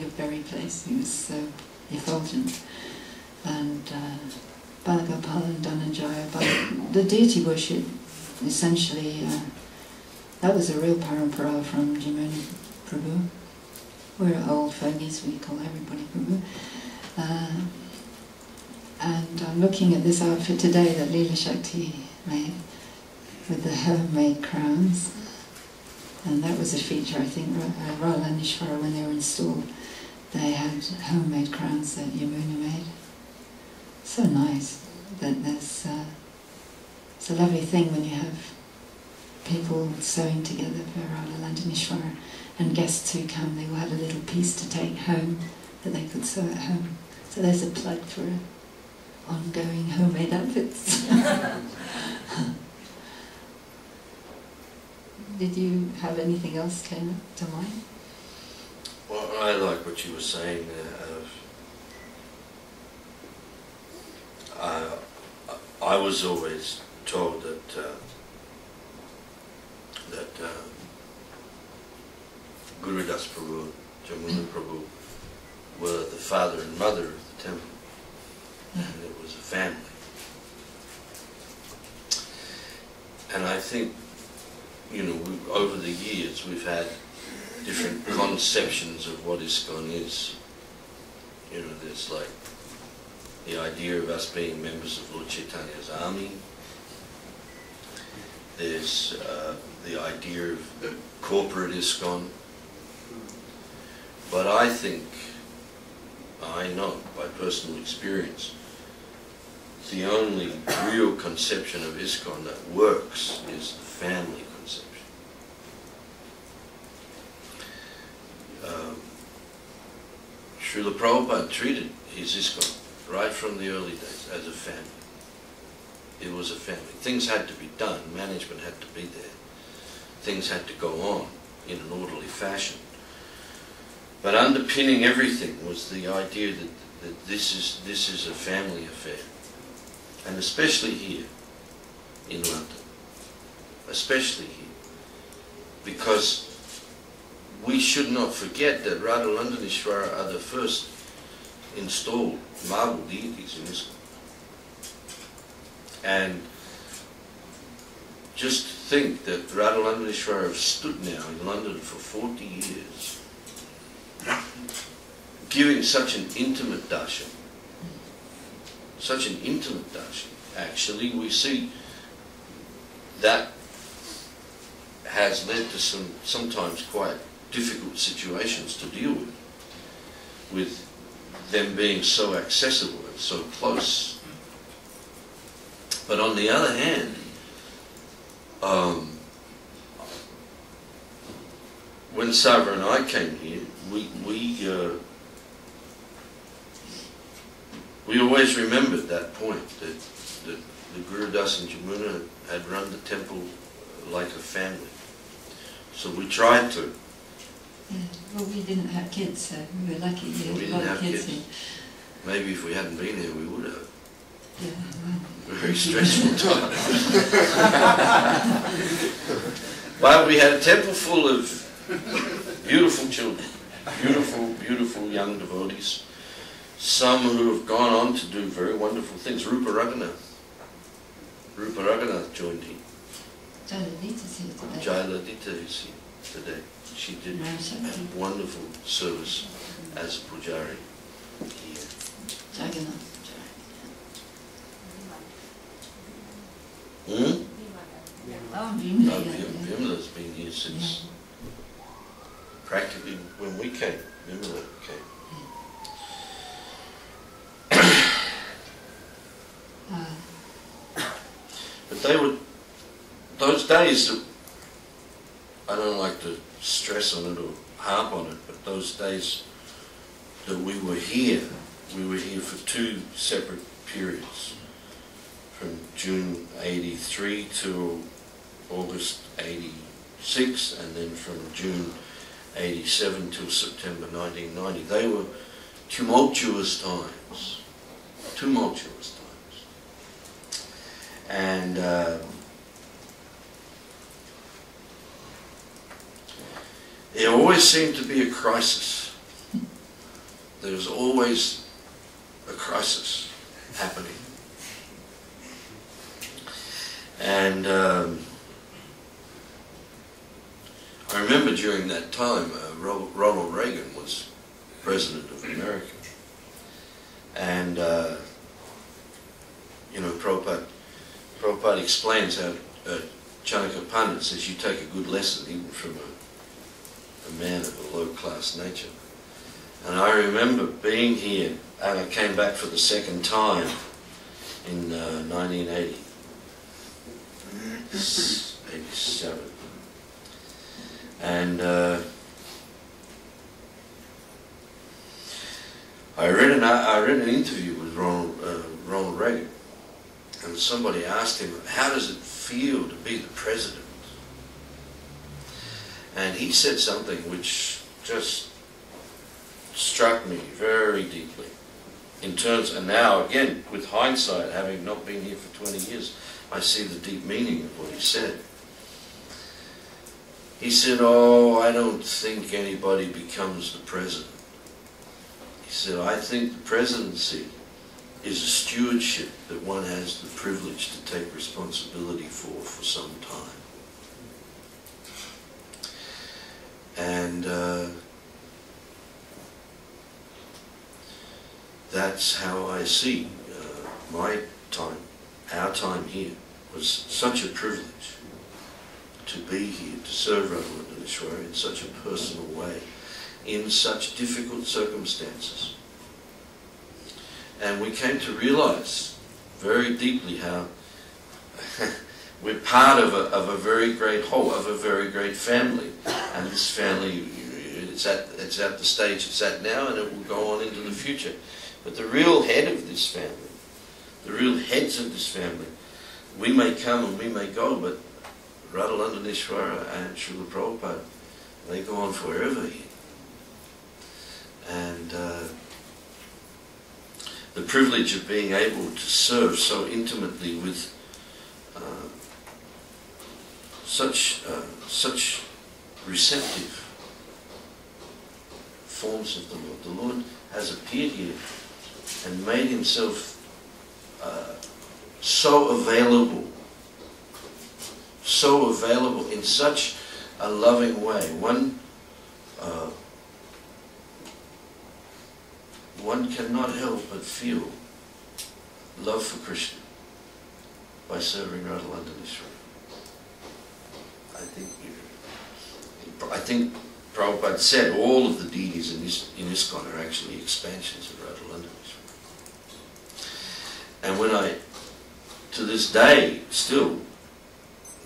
of Berry Place. He was so effulgent. And Balagopal and Dhananjaya, but the deity worship, essentially, that was a real parampara from Jamuni Prabhu. We're old fogies, we call everybody Prabhu. And I'm looking at this outfit today that Leela Shakti made with the homemade crowns. And that was a feature, I think, Radha-Londonishvara, when they were installed, they had homemade crowns that Yamuna made. So nice that there's, it's a lovely thing when you have people sewing together for Radha-Londonishvara, and guests who come, they will have a little piece to take home that they could sew at home. So there's a plug for ongoing homemade outfits. Did you have anything else came to mind? Well, I like what you were saying there. I was always told that Guru Das Prabhu, Jamuna Prabhu were the father and mother of the temple, and it was a family. And I think, you know, over the years we've had different conceptions of what ISKCON is. You know, there's like the idea of us being members of Lord Chaitanya's army. There's the idea of corporate ISKCON. But I think, I know by personal experience, the only real conception of ISKCON that works is the family conception. Srila Prabhupada treated his ISKCON right from the early days as a family. It was a family. Things had to be done, management had to be there. Things had to go on in an orderly fashion. But underpinning everything was the idea that this is a family affair. And especially here in London. Especially here. Because we should not forget that Radha-Londonishvara are the first installed marble deities in ISKCON. And just think that Radha-Londonishvara have stood now in London for 40 years, giving such an intimate darshan. Such an intimate darshan. Actually, we see that has led to some sometimes quite difficult situations to deal with them being so accessible and so close. But on the other hand, when Sava and I came here, we always remembered that point, that the Guru Das and Jamuna had run the temple like a family. So we tried to. Yeah. Well, we didn't have kids, so we were lucky. We didn't have kids. Here. Maybe if we hadn't been here, we would have. Yeah, well. Very stressful time. But we had a temple full of beautiful children, beautiful young devotees. Some who have gone on to do very wonderful things. Rupa Raghunath joined here. Jailadita's here today. Jailadita is here today. She did a wonderful service as a pujari here. Jagannath. Oh, Vimala's been here since practically when we came. Vimala came. But they were those days that, I don't like to stress on it or harp on it, but those days that we were here for 2 separate periods, from June 83 to August 86, and then from June 87 till September 1990. They were tumultuous times. Tumultuous times. And there always seemed to be a crisis. There was always a crisis happening. And I remember during that time, Ronald Reagan was President of America. And, you know, Prabhupada explains how Chanaka Pandit says you take a good lesson even from a man of a low-class nature. And I remember being here, and I came back for the second time in 1980. 87. And I read an interview with Ronald Reagan, and somebody asked him, how does it feel to be the president? And he said something which just struck me very deeply in terms, and now again with hindsight, having not been here for 20 years, I see the deep meaning of what he said. He said, oh, I don't think anybody becomes the president. He said, I think the presidency is a stewardship that one has the privilege to take responsibility for some time. And that's how I see my time, our time here. Was such a privilege to be here, to serve Radha-Londonishvara in such a personal way, in such difficult circumstances. And we came to realize very deeply how we're part of a very great whole, of a very great family. And this family, it's at the stage it's at now, and it will go on into the future. But the real head of this family, the real heads of this family, we may come and we may go, but Radha-Londonishvara and Srila Prabhupada, they go on forever here. And the privilege of being able to serve so intimately with such receptive forms of the Lord. The Lord has appeared here and made himself so available in such a loving way. One cannot help but feel love for Krishna by serving Radha-Londonishvara. I think Prabhupada said all of the deities in ISKCON are actually expansions of Radha-Londonishvara. And when to this day, still,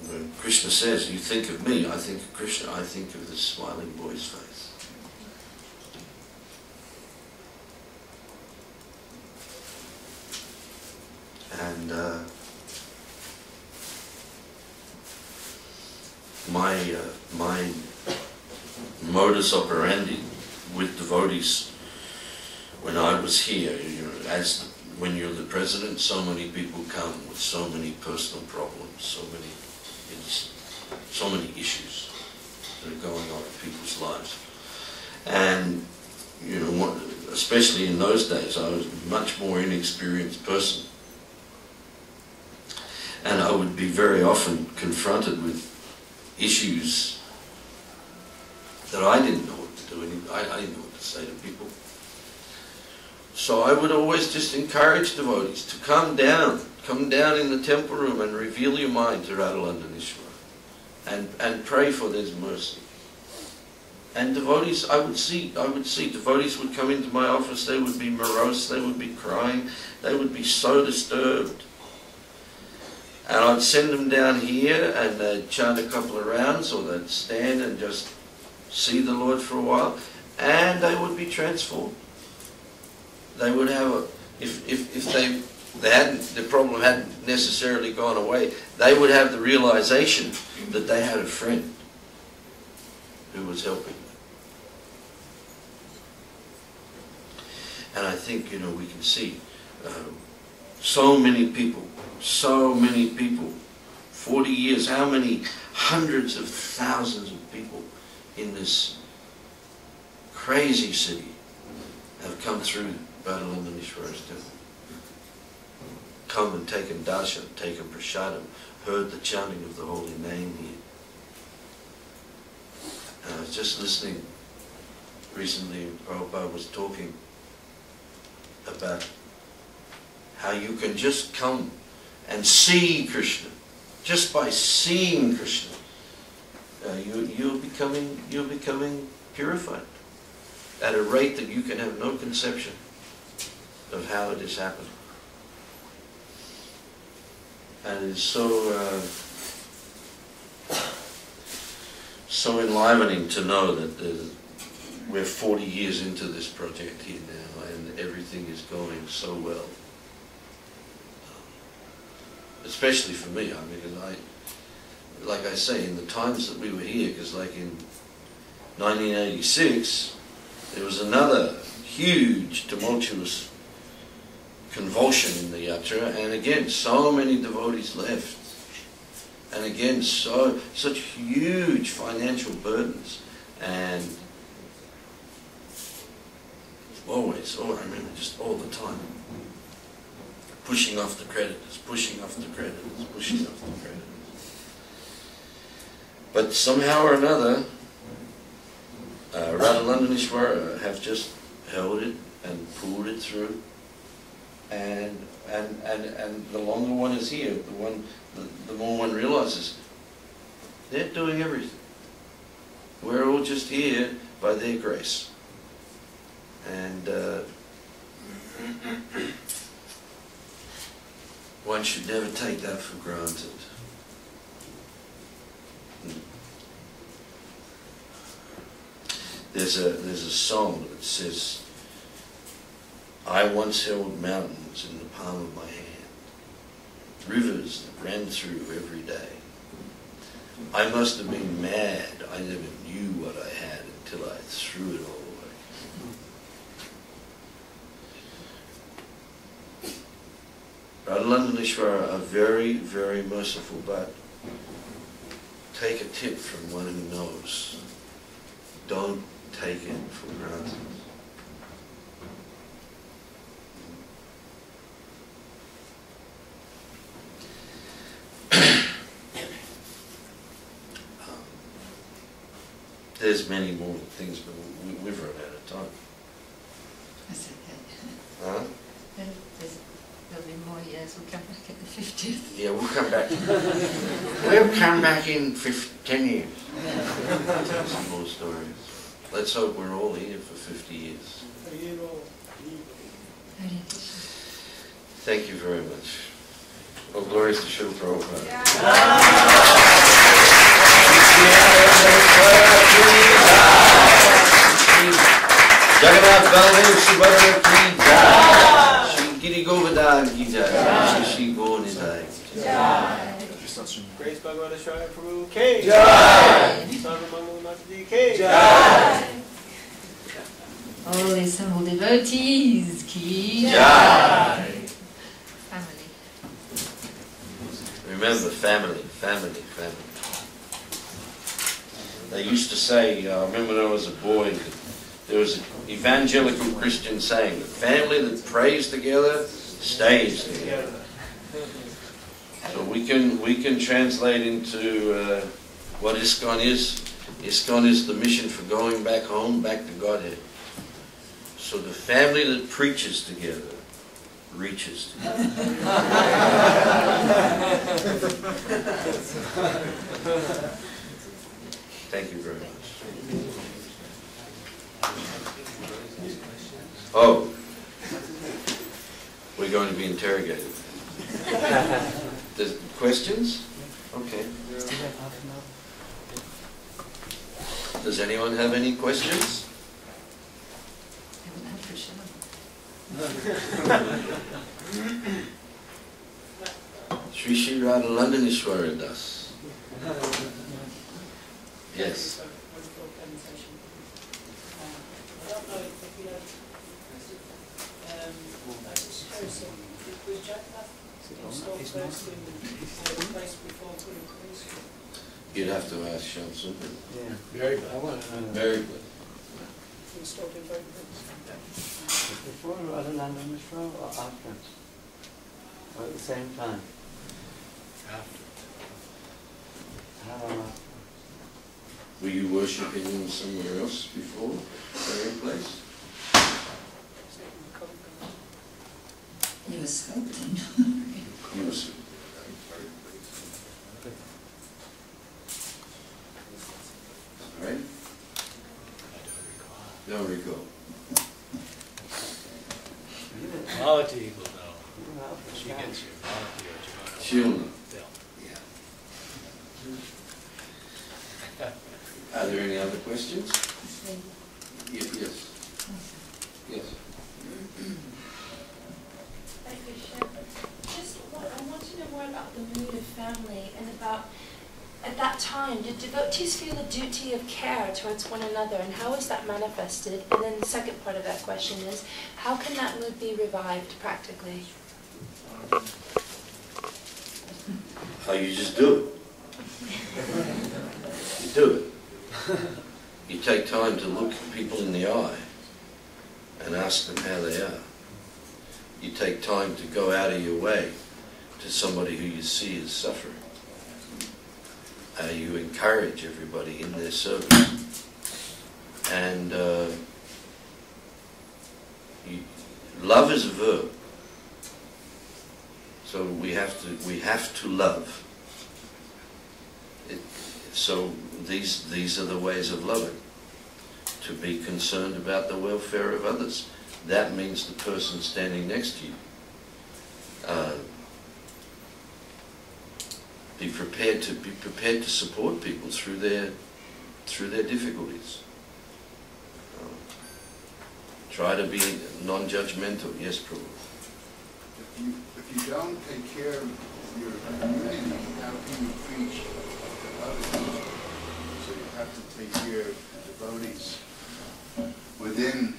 when Krishna says, you think of me, I think of Krishna, I think of this smiling boy's face. And my modus operandi with devotees when I was here, when you're the president, so many people come with so many personal problems, so many issues that are going on in people's lives. And especially in those days, I was a much more inexperienced person. And I would be very often confronted with issues that I didn't know what to do. I didn't know what to say to people. So I would always just encourage devotees to come down in the temple room and reveal your mind to Radha-Londonishvara and pray for His mercy. And devotees, I would see devotees would come into my office, they would be morose, they would be crying, they would be so disturbed. And I'd send them down here and they'd chant a couple of rounds, or they'd stand and just see the Lord for a while, and they would be transformed. They would have if the problem hadn't necessarily gone away, they would have the realization that they had a friend who was helping them. And I think, we can see so many people, 40 years, how many hundreds of thousands of people in this crazy city have come through Radha-Londonishvara's temple. Come and taken darshan, taken prasadam, heard the chanting of the holy name here. And I was just listening recently, Prabhupada was talking about how you can just come and see Krishna. Just by seeing Krishna, you're becoming purified at a rate that you can have no conception of how it has happened. And it is so enlivening to know that we're 40 years into this project here now, and everything is going so well. Especially for me, because like I say, in the times that we were here, because like in 1986, there was another huge tumultuous convulsion in the yatra, and again, so many devotees left. And again, such huge financial burdens, and always, I remember just all the time, pushing off the creditors, pushing off the creditors, pushing off the creditors. But somehow or another, Radha-Londonishvara have just held it and pulled it through. And the longer one is here, the more one realizes they're doing everything. We're all just here by their grace. And one should never take that for granted. There's a song that says, I once held mountains in the palm of my hand, rivers that ran through every day. I must have been mad, I never knew what I had until I threw it all away. Radha-Londonishvara are very, very merciful, but take a tip from one who knows. Don't take it for granted. there's many more things, but we've run out of time. That's okay. Huh? There'll be more years. We'll come back at the 50th. Yeah, we'll come back. We'll come back in 10 years. Tell some more stories. Let's hope we're all here for 50 years. Thank you very much. All glories to Srila Prabhupada. Jagannath Baladev Subhadra ki jai. Shri Giri Govardhan ki jai. Shri Gaur Nitai ki jai. Grace Bhagavat Ashraya Prabhu ki jai. Sarvamangala Mataji ki Jai. All the assembled devotees ki Jai. Family. Remember, family, family, family. They used to say, I remember when I was a boy, there was an evangelical Christian saying, the family that prays together stays together. So we can translate into what ISKCON is. ISKCON is the mission for going back home, back to Godhead. So the family that preaches together reaches together. Thank you very much. Oh, we're going to be interrogated. There's questions? Okay. Does anyone have any questions? Sri Sri Radha-Londonishvara das. Yes. You'd have to ask Shamsun. Yeah. Very good. I want to know. Very good. Before Radha-Londonishvara or after? Or at the same time? After. How long after? Were you worshipping somewhere else before that place? You were sculpting. You was. All right. Don't recall. Bhavati will know. She gets you. Bhavati or She'll know. Yeah. Are there any other questions? Yes. Yes. Just I want to know more about the mood of family and about, at that time, did devotees feel a duty of care towards one another, and how is that manifested? And then the second part of that question is, how can that mood be revived practically? How you just do it. You do it. You take time to look people in the eye and ask them how they are. You take time to go out of your way to somebody who you see is suffering. You encourage everybody in their service. And love is a verb. So we have to love. So these are the ways of loving. To be concerned about the welfare of others. That means the person standing next to you. Be prepared to support people through their difficulties. Try to be non-judgmental. Yes, Prabhu. If you don't take care of your community, how can you preach to others? So you have to take care of the devotees within,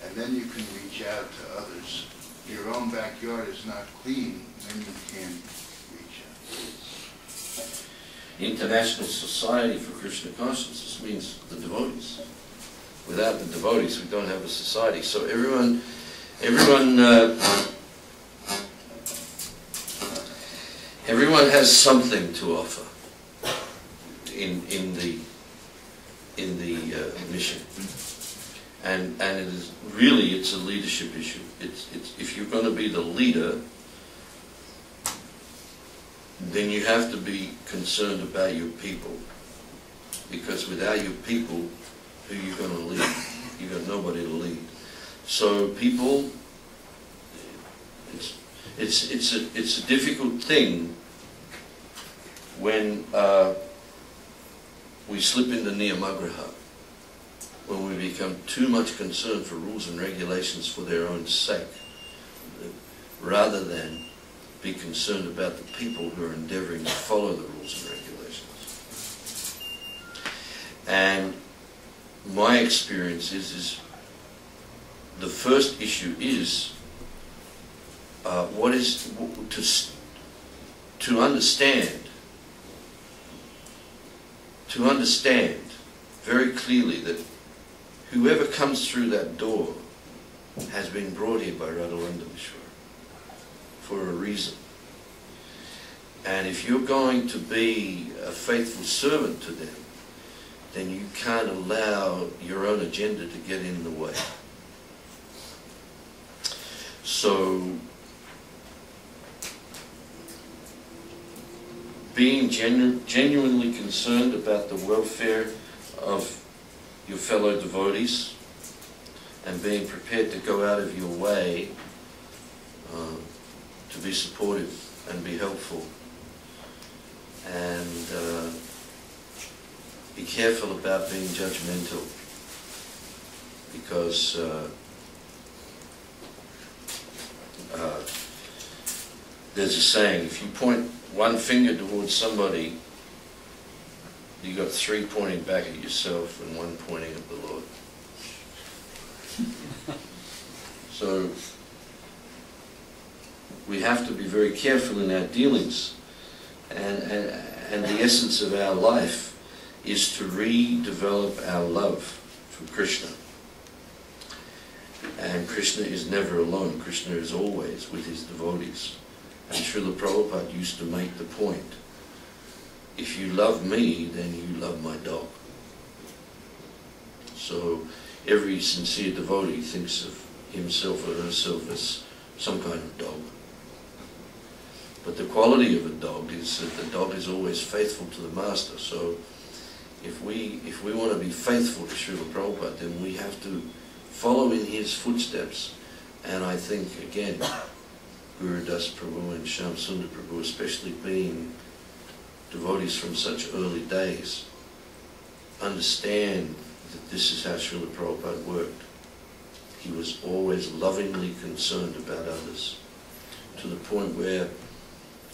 and then you can reach out to others. If your own backyard is not clean, then you can't reach out. International Society for Krishna Consciousness means the devotees. Without the devotees, we don't have a society. So everyone has something to offer in in the mission. And it is really, it's a leadership issue. It's if you're going to be the leader, then you have to be concerned about your people. Because without your people, who are you going to lead? You've got nobody to lead. So people, it's a difficult thing when we slip into niyamagraha, when we become too much concerned for rules and regulations for their own sake, rather than be concerned about the people who are endeavoring to follow the rules and regulations. And my experience is the first issue is to understand very clearly that whoever comes through that door has been brought here by Radha-Londonishvara for a reason. And if you're going to be a faithful servant to them, then you can't allow your own agenda to get in the way. So, being genuinely concerned about the welfare of your fellow devotees and being prepared to go out of your way to be supportive and be helpful, and be careful about being judgmental, because there's a saying, if you point one finger towards somebody, you got three pointing back at yourself and one pointing at the Lord. So we have to be very careful in our dealings, and the essence of our life is to redevelop our love for Krishna. And Krishna is never alone. Krishna is always with his devotees. And Srila Prabhupada used to make the point, if you love me, then you love my dog. So every sincere devotee thinks of himself or herself as some kind of dog. But the quality of a dog is that the dog is always faithful to the master. So if we want to be faithful to Srila Prabhupada, then we have to follow in his footsteps. And I think, again, Guru Das Prabhu and Shyam Sundar Prabhu, especially being devotees from such early days, understand that this is how Srila Prabhupada worked. He was always lovingly concerned about others, to the point where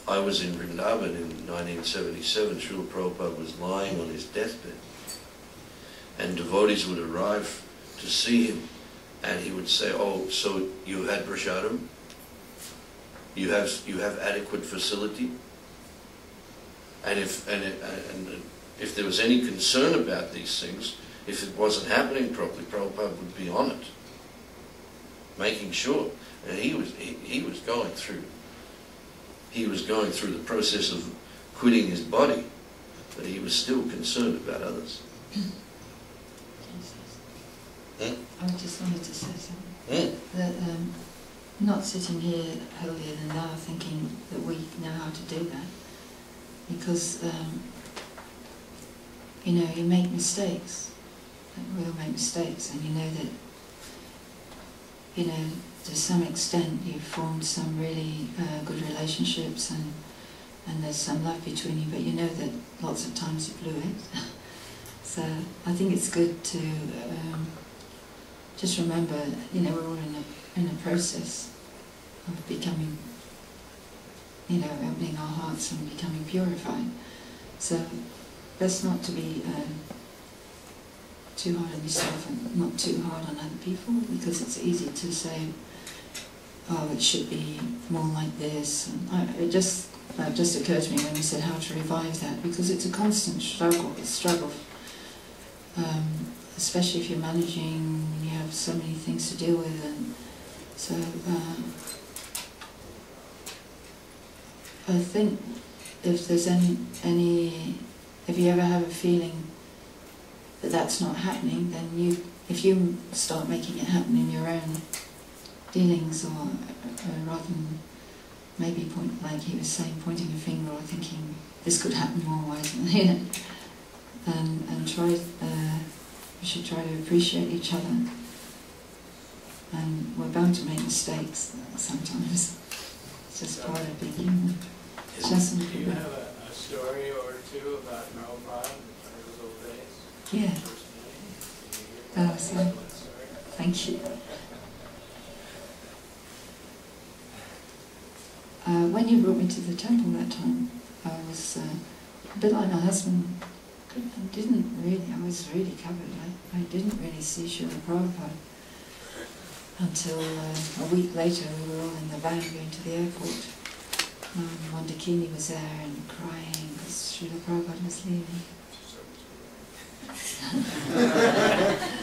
I was in Vrindavan in 1977, Srila Prabhupada was lying on his deathbed, and devotees would arrive to see him, and he would say, "Oh, so you had prasadam? You have adequate facility?" And if there was any concern about these things, if it wasn't happening properly, Prabhupada would be on it, making sure. And he was going through the process of quitting his body, but he was still concerned about others. I just wanted to say something. That not sitting here holier than thou thinking that we know how to do that, because you make mistakes. We'll make mistakes, and you know that to some extent you've formed some really good relationships, and there's some love between you, but you know that lots of times you blew it. So I think it's good to just remember, we're all in a process of becoming, opening our hearts and becoming purified. So best not to be too hard on yourself and not too hard on other people, because it's easy to say, oh, it should be more like this. And it just occurred to me when you said how to revive that, because it's a constant struggle. Especially if you're managing, you have so many things to deal with, and so I think if there's if you ever have a feeling that that's not happening, then if you start making it happen in your own dealings, or rather than maybe like he was saying, pointing a finger or thinking this could happen more wisely, you know, and try. We should try to appreciate each other. And we're bound to make mistakes sometimes. It's just part of being human. Do you have a story or two about Prabhupada in his old days? Yeah. Personally? So, thank you. When you brought me to the temple that time, I was a bit like my husband. I was really covered. I didn't really see Srila Prabhupada until a week later. We were all in the van going to the airport. Mondakini was there and crying because Srila Prabhupada was leaving.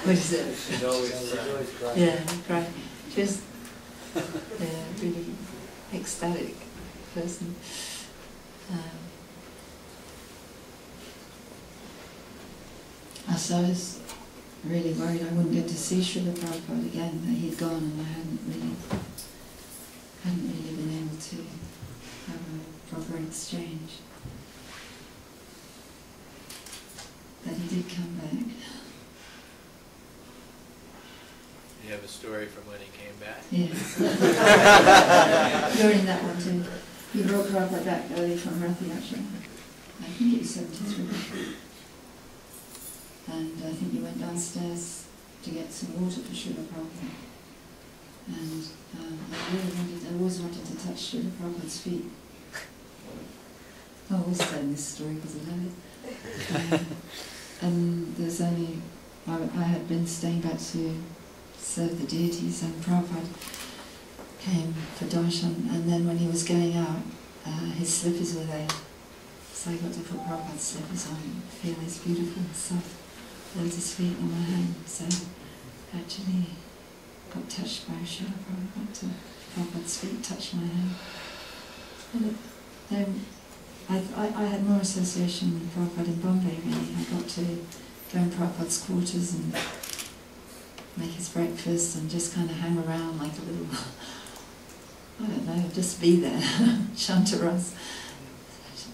What is it? She's always crying. Yeah, crying. She was a really ecstatic person. So I was really worried I wouldn't get to see Srila Prabhupada again, that he'd gone and I hadn't really been able to have a proper exchange. But he did come back. You have a story from when he came back? Yes. You're in that one too. You brought Prabhupada back early from Rathi Ashraya. I think it was 73. And I think you went downstairs to get some water for Srila Prabhupada. And I always wanted to touch Srila Prabhupada's feet. I always tell this story because I love it. And there's only, I had been staying back to serve the deities, and Prabhupada came for darshan, and then when he was going out, his slippers were there. So I got to put Prabhupada's slippers on and feel his beautiful, soft lotus feet on my hand. So actually got touched by Srila Prabhupada. Prabhupada's feet touched my hand. And then I had more association with Prabhupada in Bombay, really. I got to go in Prabhupada's quarters and make his breakfast and just kind of hang around like a little, I don't know, just be there. Shantaras.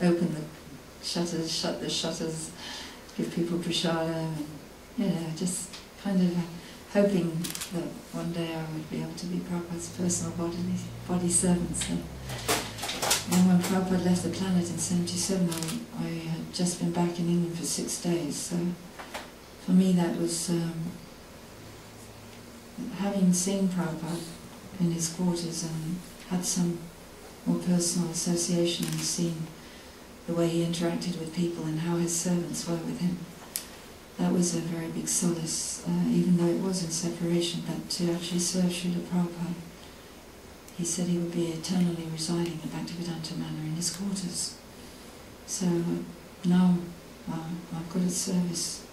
Open the shutters, shut the shutters, give people prasadam, and just kind of hoping that one day I would be able to be Prabhupada's personal body servant. So, and when Prabhupada left the planet in 77, I had just been back in England for 6 days. So for me that was, having seen Prabhupada in his quarters and had some more personal association and seen the way he interacted with people and how his servants were with him, that was a very big solace, even though it was in separation, but to actually serve Srila Prabhupada. He said he would be eternally residing in Bhaktivedanta Manor in his quarters. So now I've got a service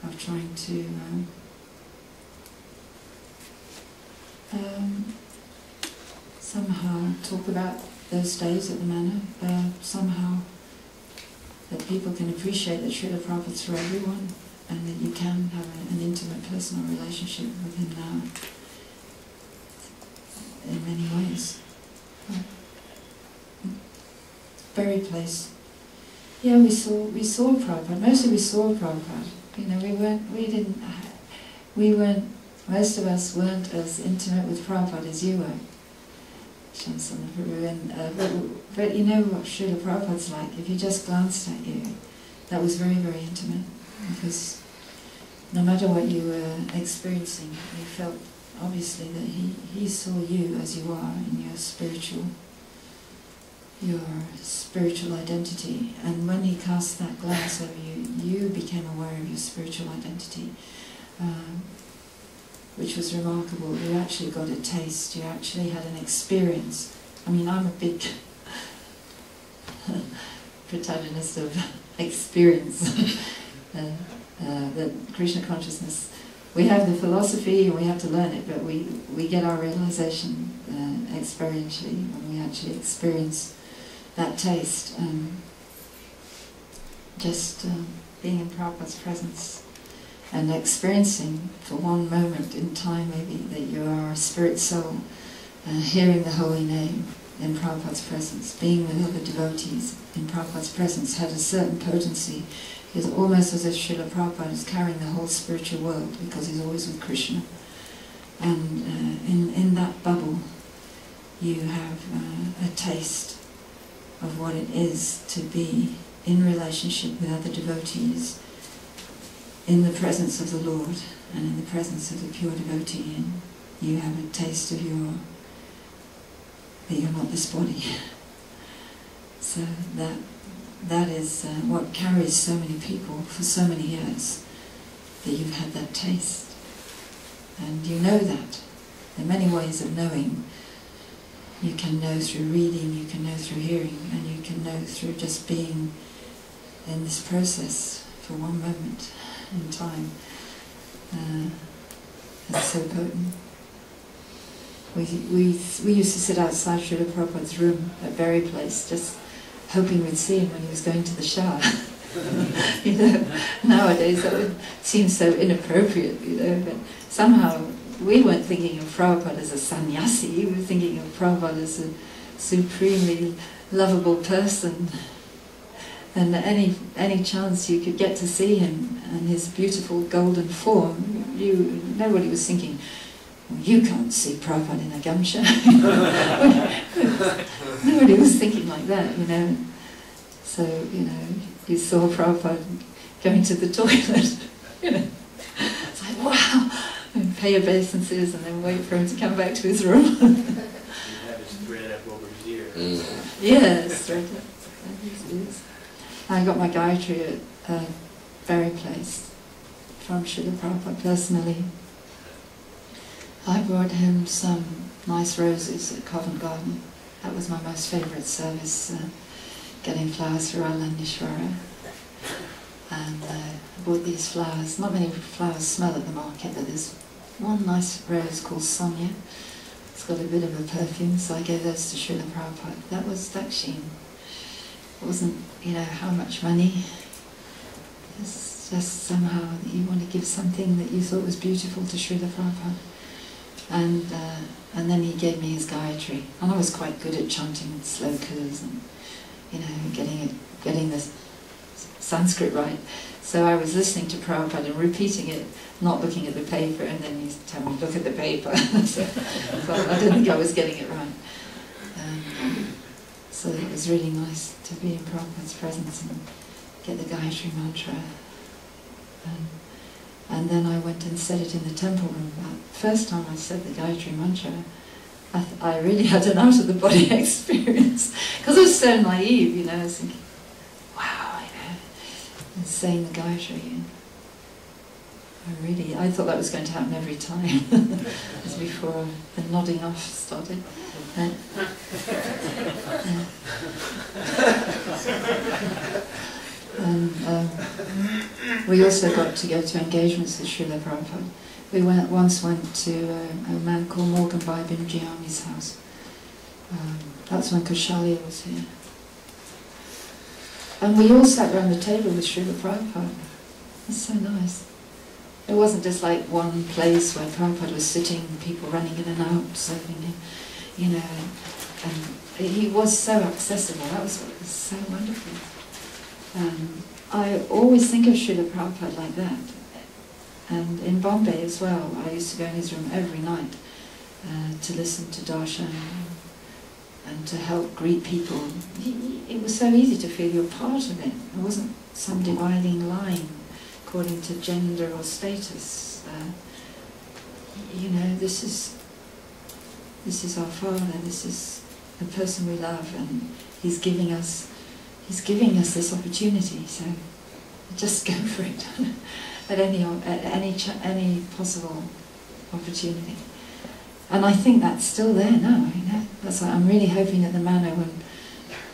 of trying to somehow talk about those days at the manor, somehow that people can appreciate that Srila Prabhupada's for everyone, and that you can have an intimate personal relationship with him now in many ways. Very place. Yeah, we saw Prabhupada. Mostly we saw Prabhupada. You know, most of us weren't as intimate with Prabhupada as you were. But you know what Srila Prabhupada's like. If he just glanced at you, that was very, very intimate. Because no matter what you were experiencing, you felt obviously that he saw you as you are in your spiritual identity. And when he cast that glance over you, you became aware of your spiritual identity. Which was remarkable. You actually got a taste, you actually had an experience. I mean, I'm a big protagonist of experience. That Krishna consciousness, we have the philosophy and we have to learn it, but we get our realization experientially when we actually experience that taste. Just being in Prabhupada's presence and experiencing for one moment in time maybe that you are a spirit soul, hearing the holy name in Prabhupada's presence, being with other devotees in Prabhupada's presence had a certain potency. It was almost as if Srila Prabhupada is carrying the whole spiritual world because he's always with Krishna. And in that bubble you have a taste of what it is to be in relationship with other devotees, in the presence of the Lord and in the presence of the pure devotee, and you have a taste of that you're not this body. So that is what carries so many people for so many years, that you've had that taste. And you know that. There are many ways of knowing. You can know through reading, you can know through hearing, and you can know through just being in this process for one moment in time. It's so potent. We used to sit outside Srila Prabhupada's room at Berry Place, just hoping we'd see him when he was going to the shower. You know, nowadays that would seem so inappropriate, you know, but somehow we weren't thinking of Prabhupada as a sannyasi, we were thinking of Prabhupada as a supremely lovable person. And any chance you could get to see him and his beautiful golden form, nobody was thinking, well, you can't see Prabhupada in a gamsha. Nobody was thinking like that, you know. So, you know, you saw Prabhupada going to the toilet, you know. It's like, wow, and pay obeisances and then wait for him to come back to his room. You have his thread up over his ear. Yes, thread up. Yes. I got my Gayatri at Berry Place from Srila Prabhupada personally. I brought him some nice roses at Covent Garden. That was my most favourite service, getting flowers for Londonishvara. And I bought these flowers. Not many flowers smell at the market, but there's one nice rose called Sonia. It's got a bit of a perfume, so I gave those to Srila Prabhupada. That was Dakshin. It wasn't, you know, how much money. It's just somehow that you want to give something that you thought was beautiful to Srila Prabhupada. And then he gave me his Gayatri. And I was quite good at chanting slokas and, you know, getting the Sanskrit right. So I was listening to Prabhupada and repeating it, not looking at the paper, and then he told me, look at the paper. So I don't think I was getting it right. So it was really nice to be in Prabhupada's presence and get the Gayatri mantra. And then I went and said it in the temple room. The first time I said the Gayatri mantra, I really had an out-of-the-body experience. Because I was so naive, you know, I was thinking, wow, you know, and saying the Gayatri. I thought that was going to happen every time, as before the nodding off started. And we also got to go to engagements with Srila Prabhupada. We once went to a man called Morgan Bhai Bimjiani's house. That's when Kaushalya was here. And we all sat around the table with Srila Prabhupada. It was so nice. It wasn't just like one place where Prabhupada was sitting, people running in and out, serving him, you know, and he was so accessible. That was what was so wonderful. I always think of Srila Prabhupada like that. And in Bombay as well, I used to go in his room every night to listen to darshan and to help greet people. It was so easy to feel you're part of it. It wasn't some dividing line according to gender or status. You know, this is our Father, this is the person we love, and He's giving us this opportunity. So just go for it at any possible opportunity. And I think that's still there now. You know, that's why I'm really hoping at the manor when,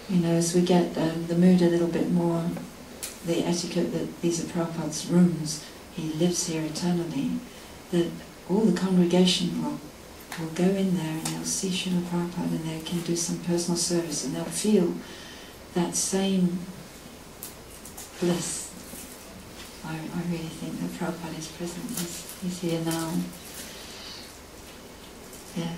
you know, as we get the mood a little bit more, the etiquette that these are Prabhupada's rooms, he lives here eternally, that all the congregation will go in there and they'll see Srila Prabhupada and they can do some personal service and they'll feel that same bliss I really think that Prabhupada is present. He's here now. Yeah.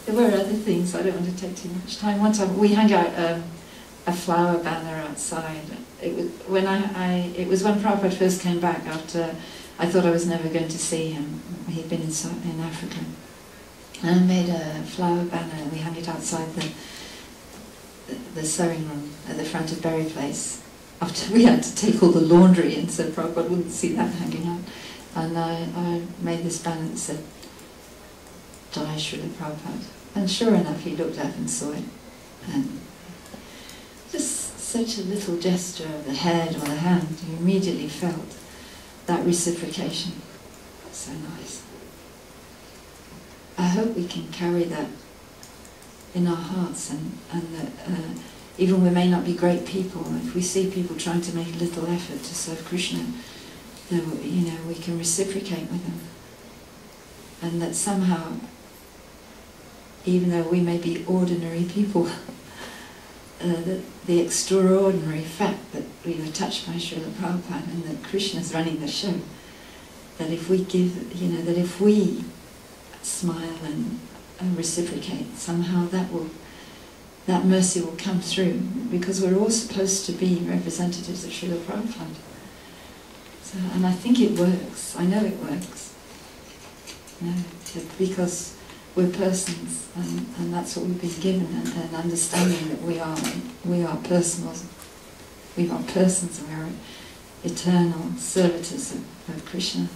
There were other things. I don't want to take too much time. One time we hung out a flower banner outside. It was when it was when Prabhupada first came back after I thought I was never going to see him. He'd been in Africa. And I made a flower banner and we hung it outside the sewing room at the front of Berry Place. After we had to take all the laundry in so Prabhupada wouldn't see that hanging out. And I made this banner that said, Jai Srila Prabhupada. And sure enough he looked up and saw it. And just such a little gesture of the head or the hand, you immediately felt that reciprocation. So nice. I hope we can carry that in our hearts, and that even we may not be great people, if we see people trying to make a little effort to serve Krishna, that, we can reciprocate with them. And that somehow, even though we may be ordinary people, the extraordinary fact that we were touched by Srila Prabhupada and that Krishna's running the show, that if we give, that if we smile and reciprocate, somehow that mercy will come through, because we're all supposed to be representatives of Srila Prabhupada. So, and I think it works. I know it works. Because we're persons, and that's what we've been given, and understanding that we are personals. We are persons, and we are eternal servitors of Krishna.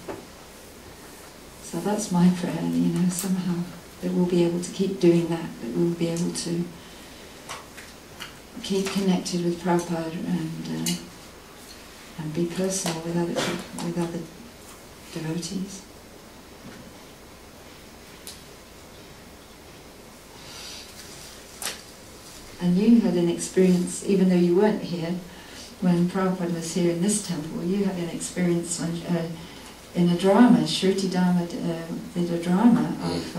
So that's my prayer, somehow that we'll be able to keep doing that we'll be able to keep connected with Prabhupada and be personal with other devotees. And you had an experience, even though you weren't here, when Prabhupada was here in this temple, you had an experience when, in a drama. Shruti Dharma did a drama of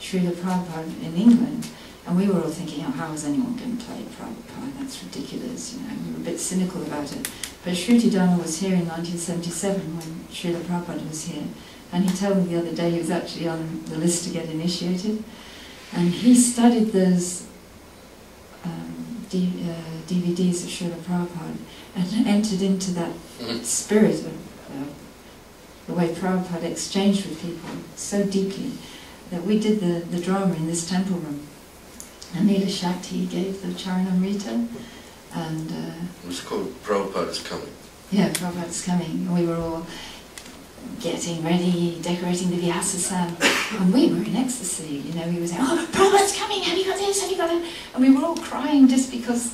Srila Prabhupada in England, and we were all thinking, how is anyone going to play Prabhupada? That's ridiculous, we were a bit cynical about it. But Shruti Dharma was here in 1977 when Srila Prabhupada was here, and he told me the other day he was actually on the list to get initiated, and he studied those DVDs of Srila Prabhupada and entered into that spirit of the way Prabhupada exchanged with people so deeply that we did the drama in this temple room. And Neela Shakti gave the Charanamrita, and it was called Prabhupada's Coming. Yeah, Prabhupada's Coming. And we were all getting ready, decorating the Vyasa-san, and we were in ecstasy. We were saying, "Oh, Prabhupada's coming! Have you got this? Have you got that?" And we were all crying just because,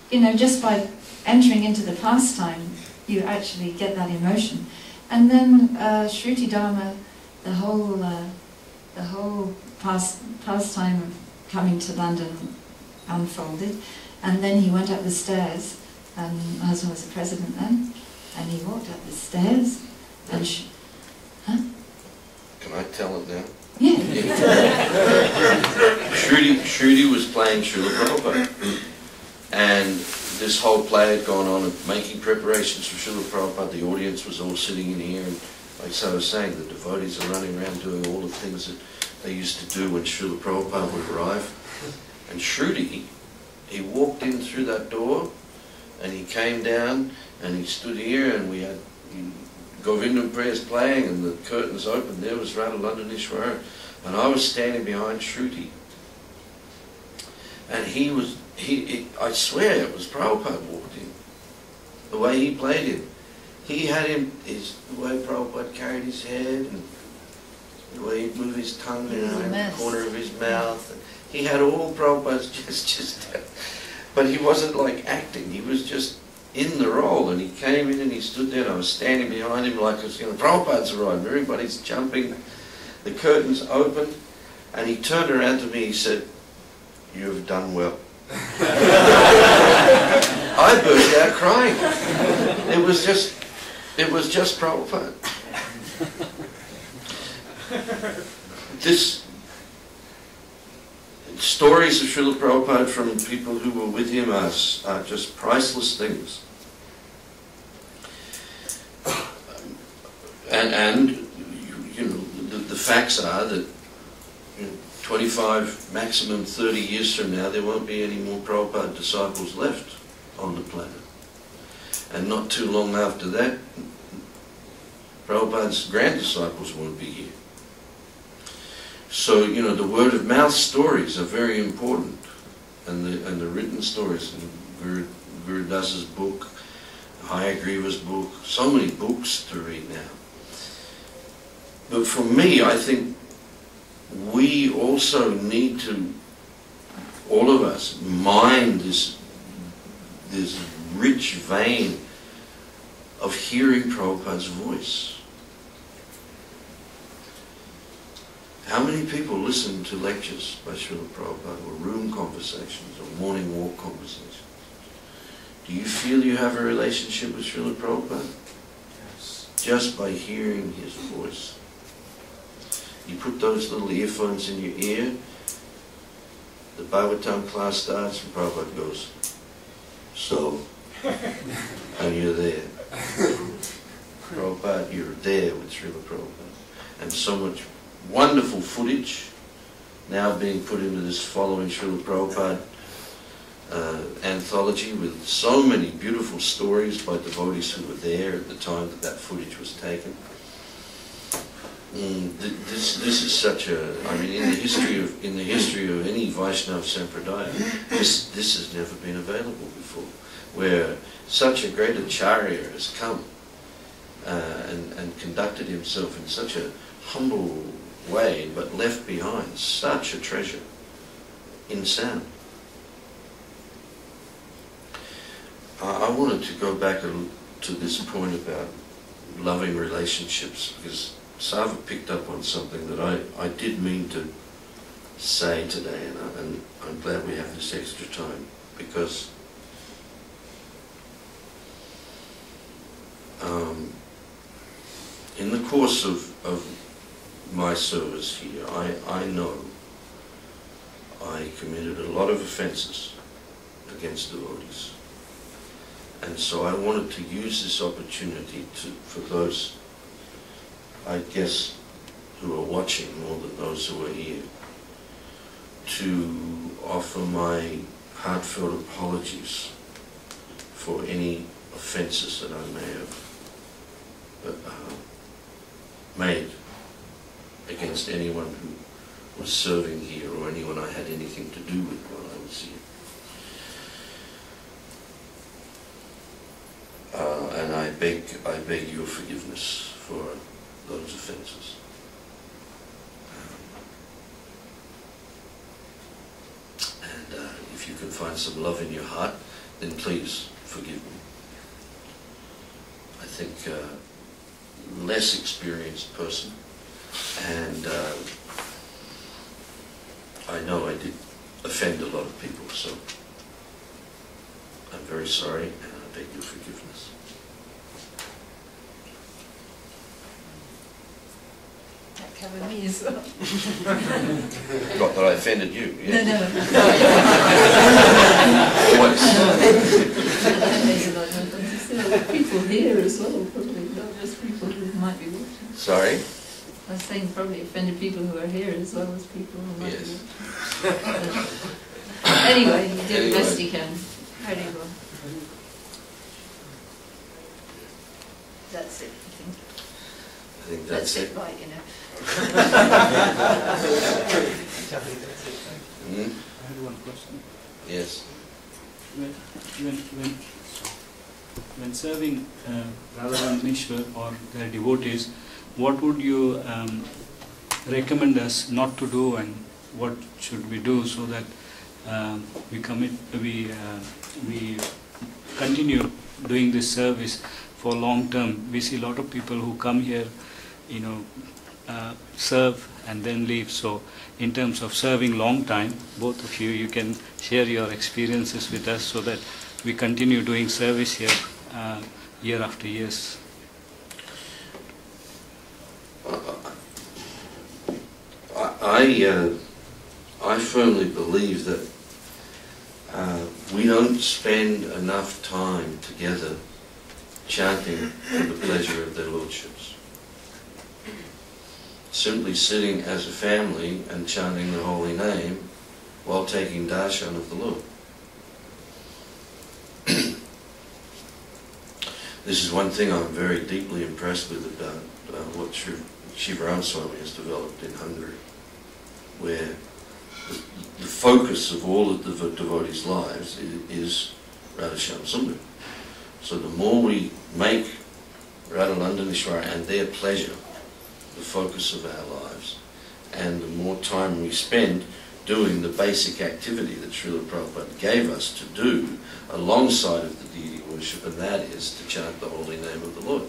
just by entering into the pastime, you actually get that emotion. And then Shruti Dharma, the whole pastime of coming to London unfolded, and then he went up the stairs, and my husband was the president then, and he walked up the stairs, and Can I tell it now? Yeah. Shruti was playing Srila Prabhupada, and this whole play had gone on and making preparations for Srila Prabhupada. The audience was all sitting in here, and like I was saying, the devotees are running around doing all the things that they used to do when Srila Prabhupada would arrive. And Shruti, he walked in through that door, and he came down, and he stood here, and we had Govindam prayers playing, and the curtains opened. There was Radha-Londonishvara, and I was standing behind Shruti. And I swear it was Prabhupada walked in. The way he played him. He had him, the way Prabhupada carried his head, and the way he'd move his tongue in the corner of his mouth. And he had all Prabhupada's gestures. But he wasn't like acting, he was just in the role, and he came in and he stood there, and I was standing behind him like I was Prabhupada's arrived, everybody's jumping, the curtains opened, and he turned around to me, he said, "You have done well." I burst out crying. It was just Prabhupada. stories of Srila Prabhupada from people who were with him are just priceless things. And you know, the facts are that 25, maximum 30 years from now, there won't be any more Prabhupada disciples left on the planet. And not too long after that, Prabhupada's grand disciples won't be here. So, you know, the word of mouth stories are very important, and the written stories in Guru Das's book, Hayagriva's book, so many books to read now. But for me, I think we also need to, all of us, mine this rich vein of hearing Prabhupada's voice. How many people listen to lectures by Srila Prabhupada, or room conversations, or morning walk conversations? Do you feel you have a relationship with Srila Prabhupada? Yes. Just by hearing his voice. You put those little earphones in your ear, the Bhagavatam class starts, and Prabhupada goes, so, and you're there. Prabhupada, you're there with Srila Prabhupada. And so much wonderful footage now being put into this Following Srila Prabhupada anthology with so many beautiful stories by devotees who were there at the time that footage was taken. This is such a, I mean, in the history of any Vaishnava Sampradaya, this has never been available before, where such a great acharya has come and conducted himself in such a humble way, but left behind such a treasure in sound. I wanted to go back to this point about loving relationships, because Sava picked up on something that I did mean to say today, and I'm glad we have this extra time, because in the course of my service here, I know I committed a lot of offences against devotees. And so I wanted to use this opportunity for those, I guess, who are watching more than those who are here, to offer my heartfelt apologies for any offences that I may have made against anyone who was serving here, or anyone I had anything to do with while I was here. And I beg your forgiveness for those offences. And if you can find some love in your heart, then please forgive me. I think less experienced person, and I know I did offend a lot of people, so I'm very sorry, and I beg your forgiveness. That covered me as well. Not that I offended you. Yeah. No. Always. People here as well, probably, not just people who might be watching. Sorry? I was saying probably offended people who are here as well as people who might Yes. be watching. Anyway, you did the best you can. Very well. That's it, I think. I think that's it. Right, you know. Hmm? I had one question. Yes. When serving Radha-Londonishvara or their devotees, what would you recommend us not to do, and what should we do so that we continue doing this service for long term? We see a lot of people who come here, serve and then leave. So in terms of serving long time, both of you can share your experiences with us so that we continue doing service here year after years. I firmly believe that we don't spend enough time together chanting for the pleasure of their lordships. Simply sitting as a family and chanting the holy name while taking darshan of the Lord. This is one thing I'm very deeply impressed with about what Sri Radha-Swami has developed in Hungary, where the focus of all of the devotees' lives is Radha-Shyam Sundar. So the more we make Radha-Londonishvara and their pleasure the focus of our lives, and the more time we spend doing the basic activity that Srila Prabhupada gave us to do alongside of the deity worship, and that is to chant the holy name of the Lord.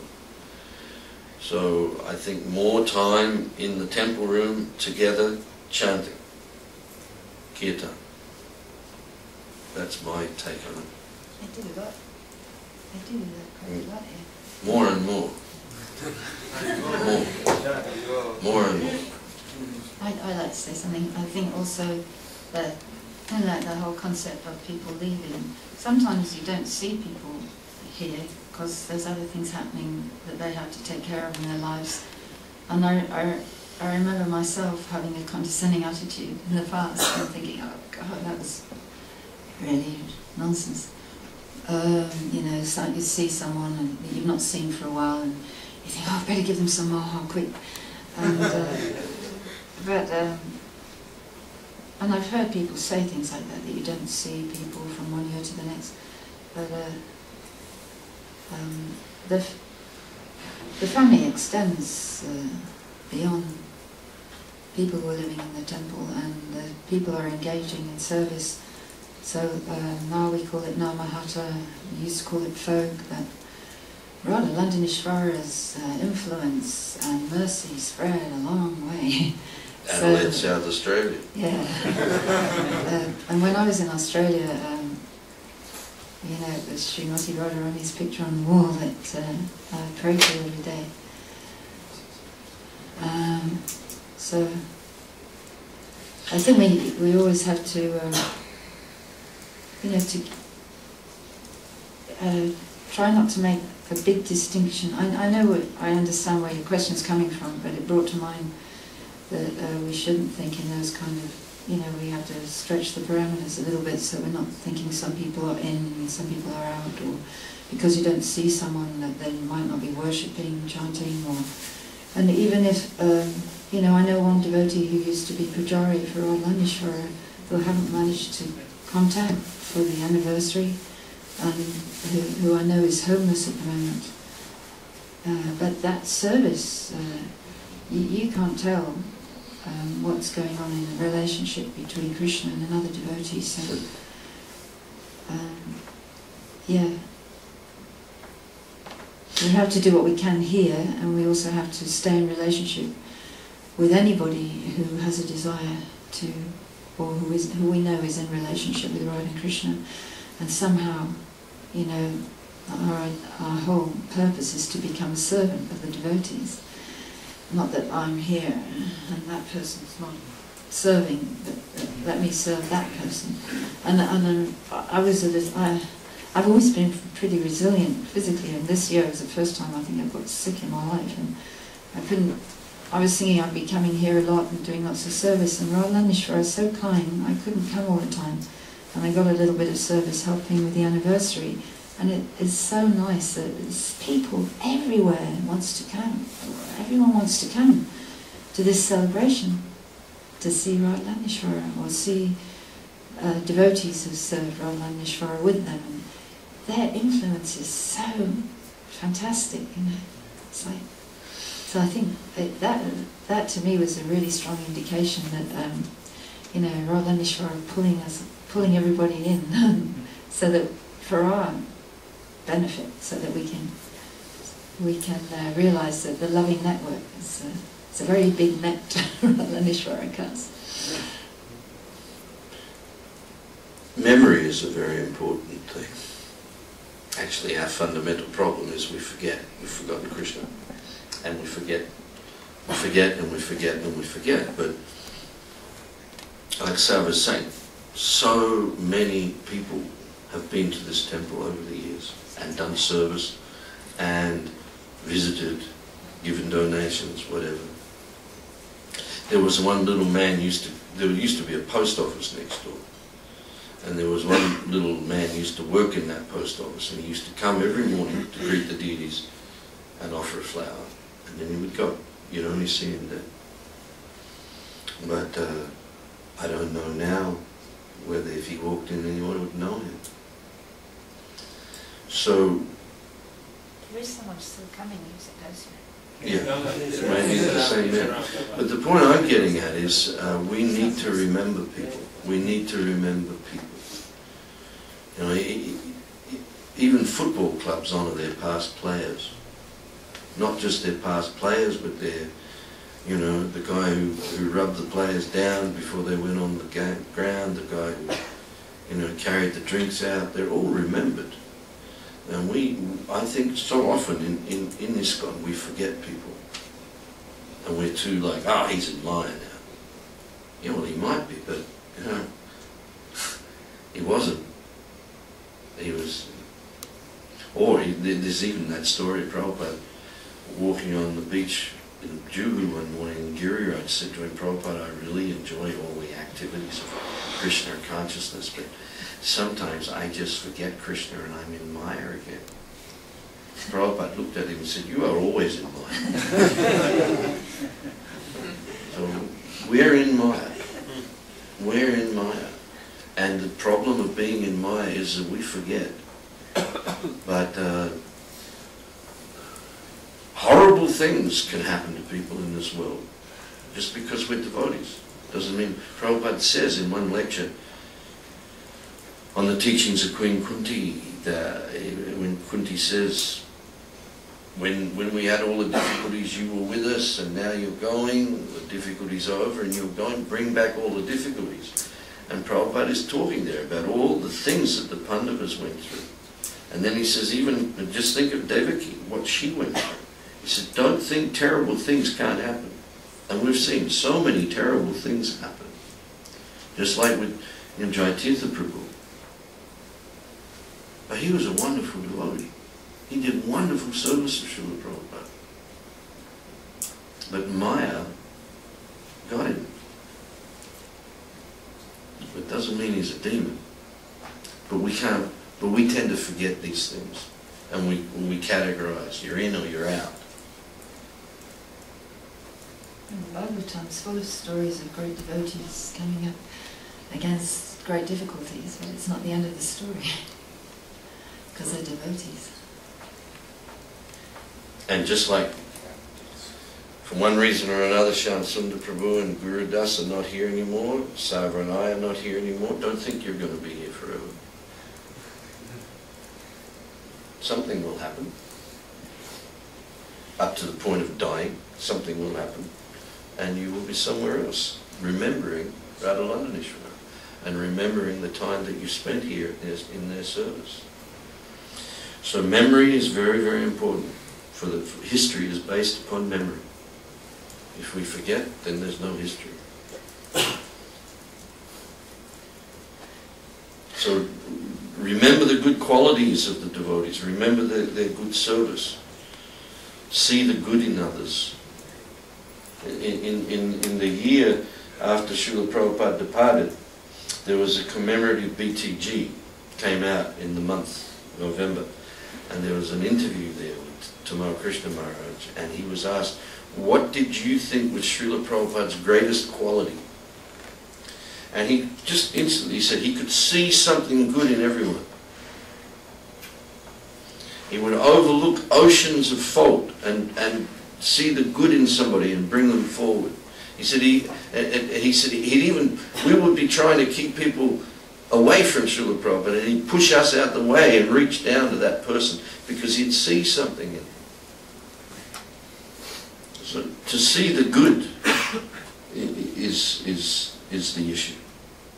So I think more time in the temple room together chanting, kirtan. That's my take on it. I do that. I do that quite a lot here. More and more. More and more. I like to say something. I think also that kind of like the whole concept of people leaving. Sometimes you don't see people here because there's other things happening that they have to take care of in their lives. And I remember myself having a condescending attitude in the past and thinking, oh God, that was really nonsense. You know, it's like you see someone and you've not seen for a while and you think, oh, I better give them some more, quick. And, and I've heard people say things like that you don't see people from one year to the next. But the family extends beyond people who are living in the temple, and people are engaging in service. So now we call it Namahata, we used to call it folk, but Radha-Londonishvara's influence and mercy spread a long way. Adelaide, South Australia. Yeah. And when I was in Australia, you know, it was Srimati Radharani's picture on the wall that I prayed to every day. So I think we always have to, you know, to try not to make a big distinction. I know I understand where your question's coming from, but it brought to mind that we shouldn't think in those kind of, you know, we have to stretch the parameters a little bit so we're not thinking some people are in and some people are out, or because you don't see someone that they might not be worshipping, chanting, or... And even if, you know, I know one devotee who used to be Pujari for Londonishvara who haven't managed to contact for the anniversary, and who I know is homeless at the moment. But that service, you can't tell what's going on in the relationship between Krishna and another devotee. So, yeah, we have to do what we can here, and we also have to stay in relationship with anybody who has a desire to, or who we know is in relationship with Radha and Krishna, and somehow, you know, our whole purpose is to become a servant of the devotees. Not that I'm here and that person's not serving, but let me serve that person. And I've always been pretty resilient physically, and this year was the first time I think I got sick in my life, and I was thinking I'd be coming here a lot and doing lots of service, and Radha-Londonishvara is so kind, I couldn't come all the time, and I got a little bit of service helping with the anniversary. And it is so nice that there's people everywhere wants to come. Everyone wants to come to this celebration to see Radha-Londonishvara, or see devotees who serve Radha-Londonishvara with them. And their influence is so fantastic, you know. It's like, so I think that to me was a really strong indication that you know, Radha-Londonishvara pulling everybody in, so that for our benefit, so that we can realise that the loving network is it's a very big net Londonishvara casts. Memory is a very important thing. Actually, our fundamental problem is we forget. We've forgotten Krishna, and we forget and we forget and we forget. But like Sav was saying, so many people have been to this temple over the years and done service and visited, given donations, whatever. There was one little man there used to be a post office next door. And there was one little man used to work in that post office, and he used to come every morning to greet the deities and offer a flower. And then he would go. You'd only see him then. But I don't know now whether if he walked in anyone would know him. So There is someone still coming, who's it goes. yeah, maybe the same man. But the point I'm getting at is we need to remember people. We need to remember people. You know, even football clubs honour their past players. Not just their past players, but their, you know, the guy who rubbed the players down before they went on the ground, the guy who, you know, carried the drinks out. They're all remembered. And I think so often in ISKCON we forget people. And we're too like, he's in Maya now. Yeah, well, he might be, but, you know, he wasn't. He was, or there's even that story of Prabhupada walking on the beach in Juhu one morning, and Giriraj said to him, Prabhupada, I really enjoy all the activities of Krishna consciousness, but sometimes I just forget Krishna and I'm in Maya again. Prabhupada looked at him and said, you are always in Maya. So we're in Maya. We're in Maya. And the problem of being in Maya is that we forget. But horrible things can happen to people in this world just because we're devotees. Doesn't mean, Prabhupada says in one lecture on the teachings of Queen Kunti, when Kunti says, when we had all the difficulties, you were with us, and now you're going, the difficulties are over, and you're going, bring back all the difficulties. And Prabhupada is talking there about all the things that the Pandavas went through. And then he says, even, just think of Devaki, what she went through. He said, don't think terrible things can't happen. And we've seen so many terrible things happen. Just like with Jaitirtha Prabhu. But he was a wonderful devotee. He did wonderful service to Srila Prabhupada. But Maya got him. It doesn't mean he's a demon. But we tend to forget these things. And we categorize, you're in or you're out. And the Bhagavatam's full of stories of great devotees coming up against great difficulties, but it's not the end of the story. Because they're devotees. And just like, for one reason or another, Shyam Sundar Prabhu and Guru Das are not here anymore, Savra and I are not here anymore, don't think you're going to be here forever. Something will happen. Up to the point of dying, something will happen. And you will be somewhere else, remembering Radha-Londonishvara and remembering the time that you spent here in their service. So memory is very, very important. For history is based upon memory. If we forget, then there's no history. So remember the good qualities of the devotees. Remember their good service. See the good in others. In the year after Srila Prabhupada departed, there was a commemorative BTG came out in the month of November, and there was an interview there with Tamal Krishna Maharaj, and he was asked, what did you think was Srila Prabhupada's greatest quality? And he just instantly said he could see something good in everyone. He would overlook oceans of fault and see the good in somebody and bring them forward. He said we would be trying to keep people away from Srila Prabhupada, and he'd push us out the way and reach down to that person because he'd see something in them. So to see the good is the issue.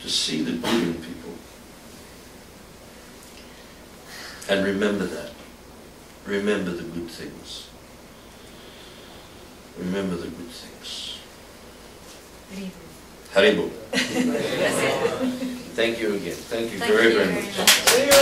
To see the good in people. And remember that. Remember the good things. Remember the good things. Good evening. Haribo. Thank you again. Thank you very, very much. much.